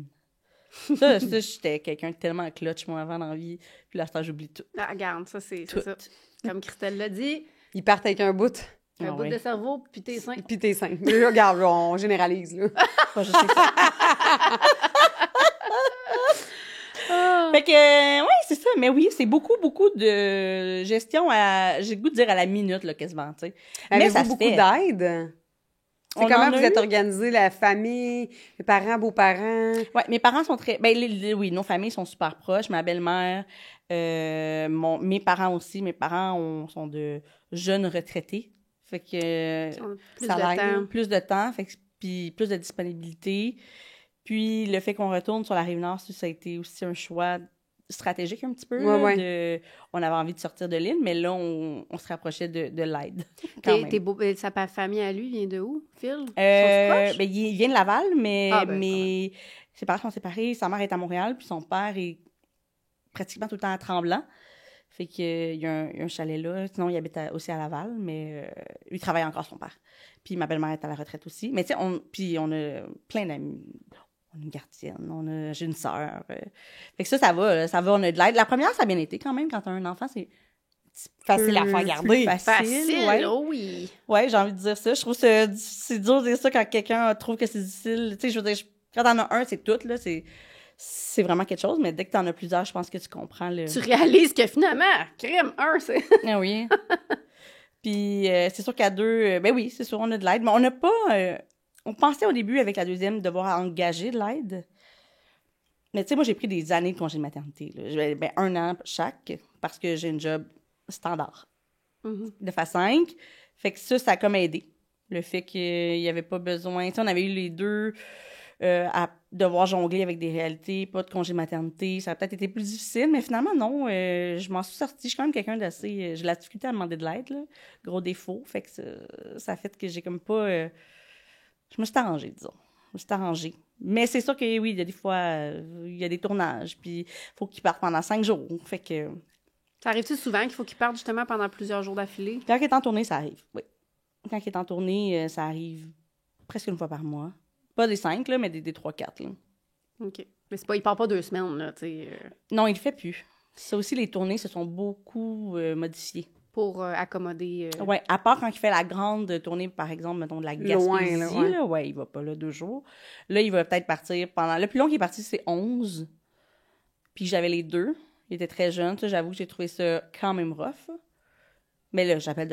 Ça, j'étais quelqu'un de tellement clutch, moi, avant dans la vie. Puis là, j'oublie tout. Ah, regarde, ça, c'est Tout. ça. Comme Christelle l'a dit, Ils partent avec un bout, un Ah bout ouais. de cerveau, puis t'es sain. puis t'es sain. Mais regarde, on généralise, là. Pas juste ça. Fait que, ouais, c'est ça. Mais oui, c'est beaucoup de gestion j'ai le goût de dire à la minute, là, quasiment, tu sais. Mais ça Avez-vous se beaucoup fait. d'aide? C'est On comment en a vous êtes eu. organisé, la famille, les parents, beaux-parents? Ouais, mes parents sont très... Ben, oui, nos familles sont super proches. Ma belle-mère, mes parents aussi. Mes parents sont de jeunes retraités. Fait que... Plus Ça de l'aide. temps. plus de temps, fait que, puis plus de disponibilité. Puis le fait qu'on retourne sur la Rive-Nord, ça a été aussi un choix stratégique un petit peu. Ouais, là, ouais. on avait envie de sortir de l'île, mais là, on se rapprochait de l'aide. quand même. Sa famille à lui vient de où, Phil? Ils sont Ben, proches? il vient de Laval, mais, Ah, ben, mais ses parents sont séparés. Sa mère est à Montréal, puis son père est pratiquement tout le temps à Tremblant. Fait qu'il y a un chalet là. Sinon, il habite aussi à Laval, mais lui travaille encore, son père. Puis ma belle-mère est à la retraite aussi. Mais tu sais, on a plein d'amis. On a une gardienne, j'ai une sœur. Fait que ça va, on a de l'aide. La première, ça a bien été quand même. Quand t'as un enfant, c'est facile à faire garder. Facile, ouais. oh oui. Ouais, j'ai envie de dire ça. Je trouve que c'est dur de dire ça quand quelqu'un trouve que c'est difficile. Tu sais, je veux dire, quand t'en as un, c'est tout, là, c'est vraiment quelque chose, mais dès que t'en as plusieurs, je pense que tu comprends le... Tu réalises que finalement, crime, c'est... Ah oui. Puis c'est sûr qu'à deux, ben oui, c'est sûr, on a de l'aide, mais on n'a pas... on pensait au début, avec la deuxième, devoir engager de l'aide. Mais tu sais, moi, j'ai pris des années de congé de maternité. Là. Ben, 1 an chaque, parce que j'ai une job standard. De phase 5. Fait que ça a comme aidé. Le fait qu'il n'y avait pas besoin... Tu sais, on avait eu les deux à devoir jongler avec des réalités, pas de congé maternité. Ça a peut-être été plus difficile, mais finalement, non. Je m'en suis sortie. Je suis quand même quelqu'un d'assez... j'ai la difficulté à demander de l'aide, là. Gros défaut. Fait que ça a fait que j'ai comme pas... je me suis arrangée, disons. Je me suis arrangée. Mais c'est sûr que oui, il y a des fois, il y a des tournages, puis il faut qu'ils partent pendant 5 jours. Fait que... Ça arrive-tu souvent qu'il faut qu'ils partent justement pendant plusieurs jours d'affilée? Quand il est en tournée, ça arrive, oui. Quand il est en tournée, ça arrive presque une fois par mois. Pas des 5, là, mais des 3-4, là. OK. Mais c'est pas, il part pas 2 semaines, là, tu sais. Non, il le fait plus. Ça aussi, les tournées se sont beaucoup modifiées. Pour accommoder... Oui, à part quand il fait la grande tournée, par exemple, mettons, de la Gaspésie, là, ouais, il va pas là 2 jours. Là, il va peut-être partir pendant... Le plus long qu'il est parti, c'est 11. Puis j'avais les 2. Il était très jeune, ça, j'avoue que j'ai trouvé ça quand même rough. Mais là, j'appelle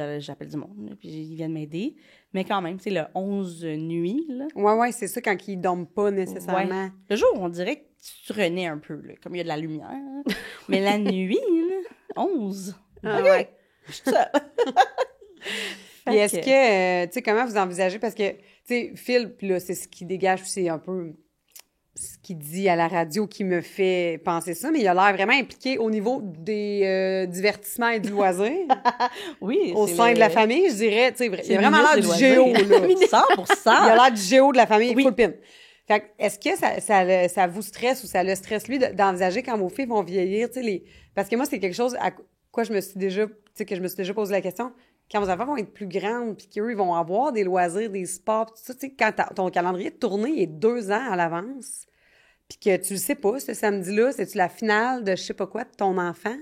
du monde, là, puis ils viennent m'aider. Mais quand même, c'est le 11 nuits, là. Ouais, c'est ça, quand ils dorment pas nécessairement. Ouais. Le jour, on dirait que tu renais un peu, là, comme il y a de la lumière. Hein. Mais la nuit, là, 11. Ah, OK. ouais. Je suis seule. Puis est-ce que, tu sais, comment vous envisagez, parce que, tu sais, Phil, puis là, c'est ce qui dégage, c'est un peu ce qu'il dit à la radio qui me fait penser ça, mais il a l'air vraiment impliqué au niveau des divertissements et du loisir. Oui. Au sein de la famille, je dirais, tu sais, il a vraiment l'air du loisirs. géo, là. 100%. Il a l'air du géo de la famille, Oui. full pin. Fait que, est-ce que ça vous stresse ou ça le stresse, lui, d'envisager quand vos filles vont vieillir, tu sais, parce que moi, c'est quelque chose à quoi je me suis déjà, tu sais, que je me suis déjà posé la question. Quand vos enfants vont être plus grandes, puis qu'eux, ils vont avoir des loisirs, des sports, tout ça, tu sais, quand ton calendrier de tournée est 2 ans à l'avance, puis que tu le sais pas, ce samedi-là, c'est-tu la finale de je sais pas quoi de ton enfant?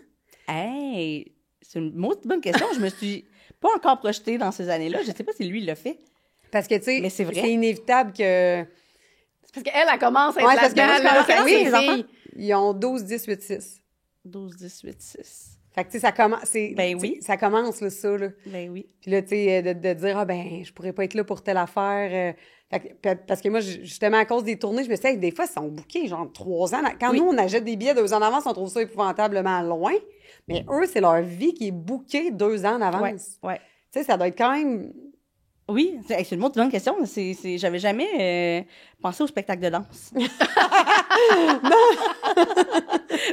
Hey, c'est une bonne question. Je me suis pas encore projetée dans ces années-là. Je sais pas si lui, il l'a fait. Parce que, tu sais, Mais c'est vrai. c'est inévitable que... Parce qu'elle, elle commence à être Ouais, parce que moi, je là-dedans, commence à- là, oui, avec les ses enfants, filles. ils ont 12, 10, 8, 6. 12, 18, 6. Fait que, tu sais, ça commence... Ben oui. Ça commence, là, ça, là. Ben oui. Puis là, tu sais, de dire, ah ben, je pourrais pas être là pour telle affaire. Fait que, parce que moi, justement, à cause des tournées, je me suis dit, des fois, ils sont bookés, genre 3 ans. Quand Oui. nous, on achète des billets 2 ans d'avance, on trouve ça épouvantablement loin. Mais eux, c'est leur vie qui est bookée 2 ans d'avance. Ouais. Tu sais, ça doit être quand même... Oui, c'est une bonne question. J'avais jamais pensé au spectacle de danse.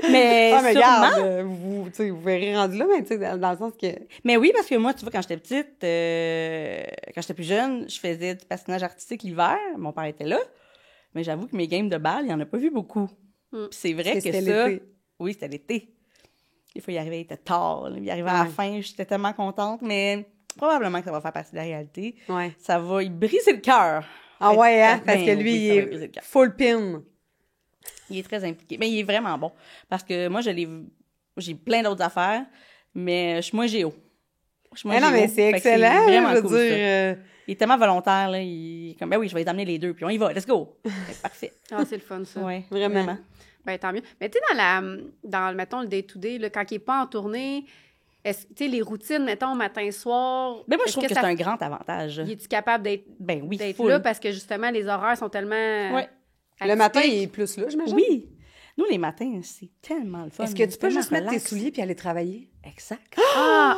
Mais Ah, mais sûrement. regarde, tu sais, vous verrez rendu là, mais tu sais, dans le sens que... Mais oui, parce que moi, tu vois, quand j'étais petite, quand j'étais plus jeune, je faisais du patinage artistique l'hiver. Mon père était là. Mais j'avoue que mes games de balle, il en a pas vu beaucoup. Puis c'est vrai Parce que que c'était ça... l'été. Oui, c'était l'été. Des fois, il arrivait, il était tard. Là. Il arrivait à la fin, j'étais tellement contente. Mais probablement que ça va faire partie de la réalité. Ouais. Ça va y briser le cœur. Ah ouais, hein? Ben, Parce que lui, oui, il ça va briser le est cœur. full pin. Il est très impliqué. Mais il est vraiment bon. Parce que moi, j'ai plein d'autres affaires, mais je suis moins géo. Je suis moins Mais non, mais géo. c'est Fait que excellent, vraiment je veux cool, dire... ça. Il est tellement volontaire, là. Il est comme, ben oui, je vais les amener les deux, puis on y va, let's go. C'est parfait. Ah, c'est le fun, ça. Ouais, Vraiment. Ben, tant mieux. Mais tu sais, mettons, le day-to-day, là, quand il n'est pas en tournée, tu sais, les routines, mettons, matin-soir... Ben moi, je est-ce trouve que c'est un grand avantage. Es-tu capable d'être Ben oui, là? full. Parce que, justement, les horaires sont tellement... Ouais. Le matin, atypiques. il est plus là, j'imagine? Oui. Nous, les matins, c'est tellement le fun. Est-ce que tu C'est peux tellement juste mettre tes relax. souliers puis aller travailler? Exact. Ah!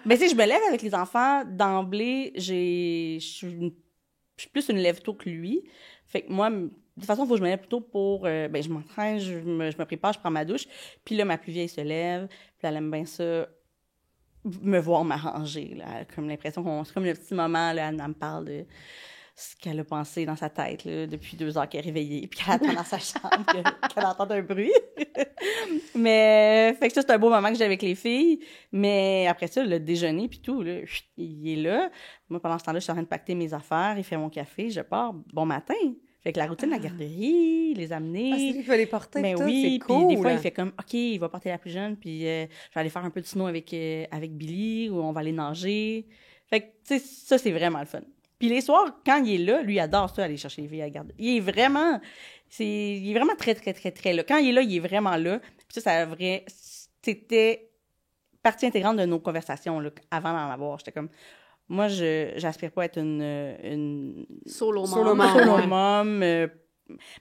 Mais tu sais, je me lève avec les enfants. D'emblée, je suis plus une lève-tôt que lui. Fait que moi, de toute façon, il faut que je me lève plutôt pour... je m'entraîne, je me prépare, je prends ma douche. Puis là, ma plus vieille se lève. Puis elle aime bien ça, me voir m'arranger. Là. Elle a comme l'impression qu'on... C'est comme le petit moment, là, elle me parle de ce qu'elle a pensé dans sa tête là, depuis 2 heures qu'elle est réveillée. Puis qu'elle attend dans sa chambre, qu'elle entend un bruit. Mais, fait que ça, c'est un beau moment que j'ai avec les filles. Mais après ça, le déjeuner puis tout, là, il est là. Moi, pendant ce temps-là, je suis en train de pacter mes affaires, il fait mon café, je pars. Bon matin. Fait que la routine de la garderie, les amener. Ah, c'est lui qui va les porter, Ben tout, oui, c'est puis cool. des fois, il fait comme, OK, il va porter la plus jeune, puis je vais aller faire un peu de snow avec Billy, ou on va aller nager. Fait que, tu sais, ça, c'est vraiment le fun. Puis les soirs, quand il est là, lui, il adore ça, aller chercher les filles à la garderie. Il est vraiment très, très, très, très là. Quand il est là, il est vraiment là. Puis ça, c'était partie intégrante de nos conversations, là, avant d'en avoir. J'étais comme, moi, j'aspire pas à être une Solo Solo mom. mom. solo ouais. mom. Mais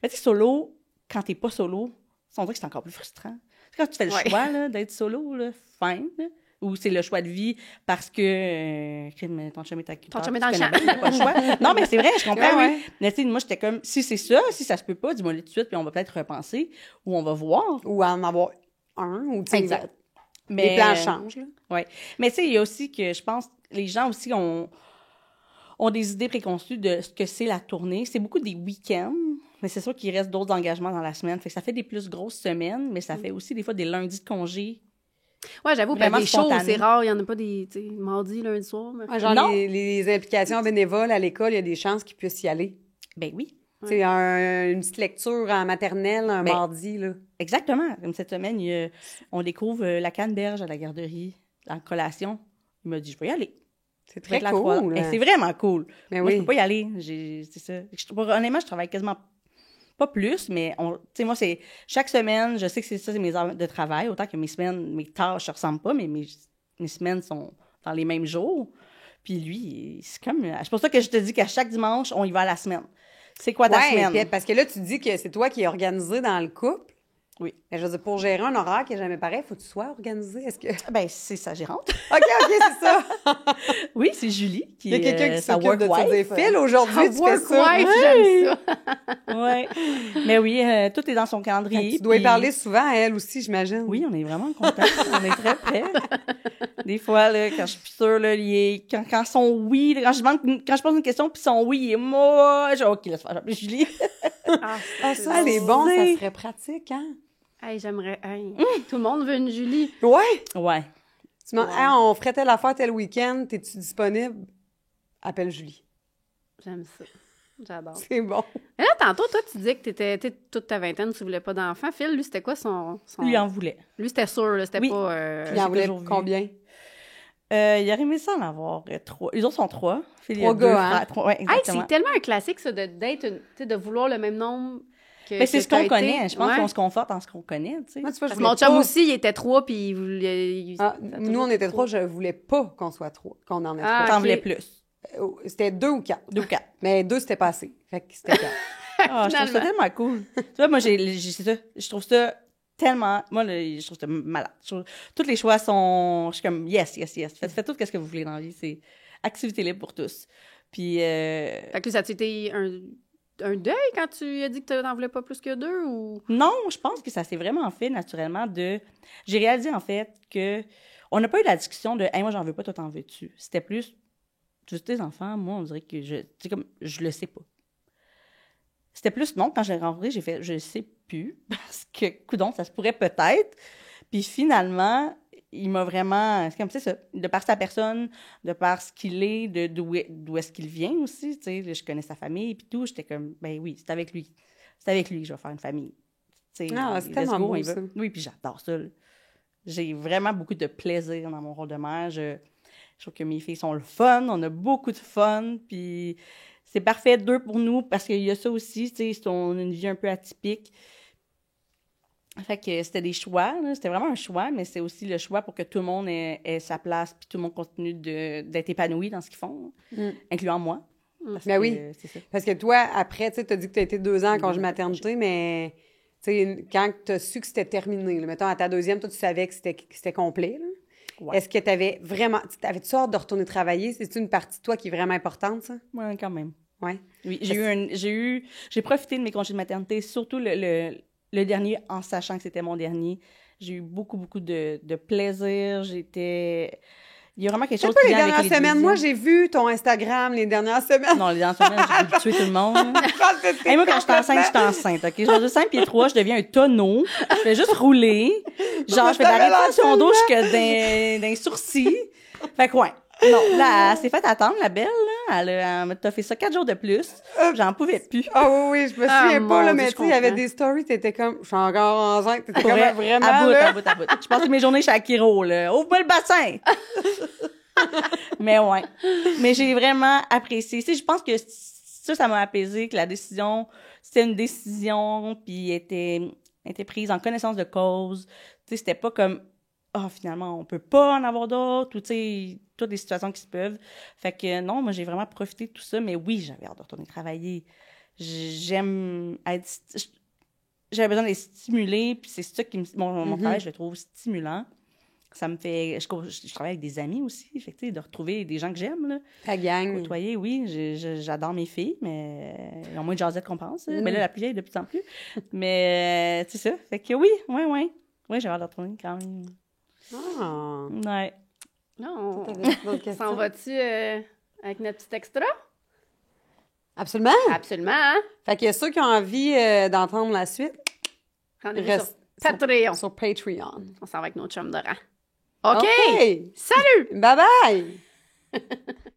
tu sais, solo, quand t'es pas solo, on dirait que c'est encore plus frustrant. Quand tu fais le choix là, d'être solo, là, fine, là, ou c'est le choix de vie parce que ton chum est agriculteur, Ton chum est dans le champ. t'as pas le choix. Non, mais c'est vrai, je comprends, Ouais, oui. Mais tu sais, moi, j'étais comme, si c'est ça, si ça se peut pas, dis-moi tout de suite, puis on va peut-être repenser, ou on va voir. Ou en avoir un, ou tu sais, Exact. les plans changent, là. Oui. Mais tu sais, il y a aussi que je pense, les gens aussi ont des idées préconçues de ce que c'est la tournée. C'est beaucoup des week-ends, mais c'est sûr qu'il reste d'autres engagements dans la semaine. Fait que ça fait des plus grosses semaines, mais ça fait aussi des fois des lundis de congé. Ouais, j'avoue, Vraiment des shows, spontané. c'est rare. Il n'y en a pas des, tu sais, mardi, lundi soir. Mais... Ouais, genre, Non. les implications bénévoles à l'école, il y a des chances qu'ils puissent y aller. Ben oui. Tu sais, une petite lecture en maternelle un Ben, mardi, là. Exactement. Comme cette semaine, on découvre la canneberge à la garderie, en collation. Il m'a dit, je peux y aller. C'est Je vais très être la croix. cool. Et c'est vraiment cool. Mais Moi, je oui. peux pas y aller. C'est ça. Honnêtement, je travaille quasiment pas plus, mais tu sais, moi, c'est chaque semaine, je sais que c'est mes heures de travail, autant que mes semaines, mes tâches ne ressemblent pas, mais mes semaines sont dans les mêmes jours. Puis lui, c'est comme... C'est pour ça que je te dis qu'à chaque dimanche, on y va à la semaine. C'est quoi ta Ouais, semaine? puis parce que là, tu dis que c'est toi qui es organisé dans le couple. Oui. Mais je veux dire, pour gérer un horaire qui n'est jamais pareil, il faut que tu sois organisé. Est-ce que... Ben, c'est sa gérante. OK, c'est ça. Oui, c'est Julie qui Il y a quelqu'un qui sa s'occupe de te dire, work-wife. Phil, aujourd'hui, tu fais ça. Work-wife, j'aime ça. Ouais. Mais oui, tout est dans son calendrier. Tu dois y puis- parler souvent à elle aussi, j'imagine. Oui, on est vraiment contents. On est très prêts. Des fois, là, quand je suis sûre, là, quand son oui, là, quand je pose une question, puis son oui, il est moi, OK, laisse faire, j'appelle Julie. Ah, ça, c'est bon, ça serait pratique, hein? Hey, j'aimerais... Hey, tout le monde veut une Julie. Ouais. Ouais. Tu m'en... Hey, on ferait telle affaire tel week-end, t'es-tu disponible? Appelle Julie. J'aime ça. J'adore. C'est bon. Mais là, tantôt, toi, tu disais que t'étais toute ta vingtaine, tu voulais pas d'enfant. Phil, lui, c'était quoi son... Lui en voulait. Lui, c'était sûr, là, c'était Oui. pas... Il en voulait toujours vu. combien? Il aurait aimé ça en avoir 3. Les autres sont 3. Phil, il y a 3 2 gars, hein? frères. 3, ouais, Hey, exactement. c'est tellement un classique, ça, d'être une... Tu sais, de vouloir le même nombre que Mais c'est que ce qu'on t'as été. connaît. Je pense Ouais. qu'on se conforte en ce qu'on connaît, tu sais. Moi, tu vois, je Parce que voulais mon chum pas... aussi, il était 3, puis il voulait... Ah, ça a nous, toujours on était été 3, je voulais pas qu'on soit 3, qu'on en ait Ah, 3. T'en ok. voulais plus. C'était 2 ou 4. 2 ou 4. Mais 2, c'était pas assez. Fait que c'était 4. Ah, je trouve ça tellement cool. Tu vois, moi, c'est ça. Je trouve ça tellement... Moi, là, je trouve ça malade. Tous les choix sont... Je suis comme, yes. Faites tout ce que vous voulez dans la vie. C'est activité libre pour tous. Puis... Fait que ça été un deuil quand tu as dit que tu n'en voulais pas plus que 2, ou... Non, je pense que ça s'est vraiment fait naturellement de... J'ai réalisé, en fait, que on n'a pas eu la discussion de « Hey, moi, j'en veux pas, toi, t'en veux-tu? » C'était plus... Tu veux tes enfants? Moi, on dirait que c'est comme, je le sais pas. C'était plus non. Quand j'ai rencontré, j'ai fait, je sais plus, parce que, coudonc, ça se pourrait peut-être. Puis finalement, il m'a vraiment, c'est comme ça, de par sa personne, de par ce qu'il est, d'où est-ce qu'il vient aussi, tu sais, je connais sa famille, puis tout, j'étais comme, ben oui, c'est avec lui. C'est avec lui que je vais faire une famille. Tu sais, Ah, c'est let's tellement go, beau, on y va. ça. Oui, puis j'adore ça, là. J'ai vraiment beaucoup de plaisir dans mon rôle de mère. Je trouve que mes filles sont le fun, on a beaucoup de fun, puis c'est parfait 2 pour nous, parce qu'il y a ça aussi, tu sais, on a une vie un peu atypique. Fait que c'était des choix, là. C'était vraiment un choix, mais c'est aussi le choix pour que tout le monde ait sa place, puis tout le monde continue d'être épanoui dans ce qu'ils font, incluant moi. Parce Ben que, oui. c'est ça. Parce que toi, après, tu sais, t'as dit que t'as été 2 ans en congé maternité, mais tu sais, quand t'as su que c'était terminé, là, mettons, à ta 2e, toi, tu savais que c'était complet, là. Ouais. Est-ce que t'avais vraiment... T'avais-tu hâte de retourner travailler? C'est une partie de toi qui est vraiment importante, ça? Ouais, quand même. Ouais. Oui, j'ai profité de mes congés de maternité, surtout le dernier, en sachant que c'était mon dernier. J'ai eu beaucoup de plaisir. Il y a vraiment quelque chose C'est pas qui les vient avec dernières les semaines. Moi, deuxièmes. j'ai vu ton Instagram les dernières semaines. Non, les dernières semaines, j'ai voulu tuer tout le monde. Hey, moi, quand je suis enceinte, OK? Genre de 5 pieds 3, je deviens un tonneau. Je fais juste rouler. Genre, je fais de la rétention d'eau jusqu'à d'un sourcil. Fait que, ouais. Non, là, elle s'est faite attendre, la belle, là. Elle m'a toffé ça 4 jours de plus. J'en pouvais plus. Ah oui, je me souviens mon pas, là, Dieu, mais je tu sais, il y avait comprends. des stories, t'étais comme, je suis encore enceinte, t'étais Pour comme vrai, vraiment, à là. bout. Je passais mes journées chez Akiro, là. Ouvre-moi le bassin! Mais ouais. Mais j'ai vraiment apprécié. Tu sais, je pense que ça m'a apaisé, que la décision, c'était une décision, puis était prise en connaissance de cause. Tu sais, c'était pas comme, finalement, on peut pas en avoir d'autres, ou tu sais, toutes les situations qui se peuvent. Fait que non, moi, j'ai vraiment profité de tout ça, mais oui, j'avais hâte de retourner travailler. J'aime être... J'avais besoin d'être stimulée, puis c'est ça qui mon travail, je le trouve stimulant. Ça me fait... Je travaille avec des amis aussi, fait que, tu sais, de retrouver des gens que j'aime, là. Ta gang. Côtoyer, oui, j'adore mes filles, mais ils ont moins de jasette qu'on pense. Mais là, la plus vieille, de plus en plus. Mais c'est ça. Fait que oui. Oui, j'ai hâte de retourner quand même. Ah. Ouais. Non. T'avais d'autres questions? S'en vas-tu avec notre petit extra? Absolument. Absolument, hein? Fait qu'il y a ceux qui ont envie d'entendre la suite, Rendez-vous reste sur Patreon. sur Patreon. On s'en va avec notre chum de rang. OK! OK. Salut! Bye bye!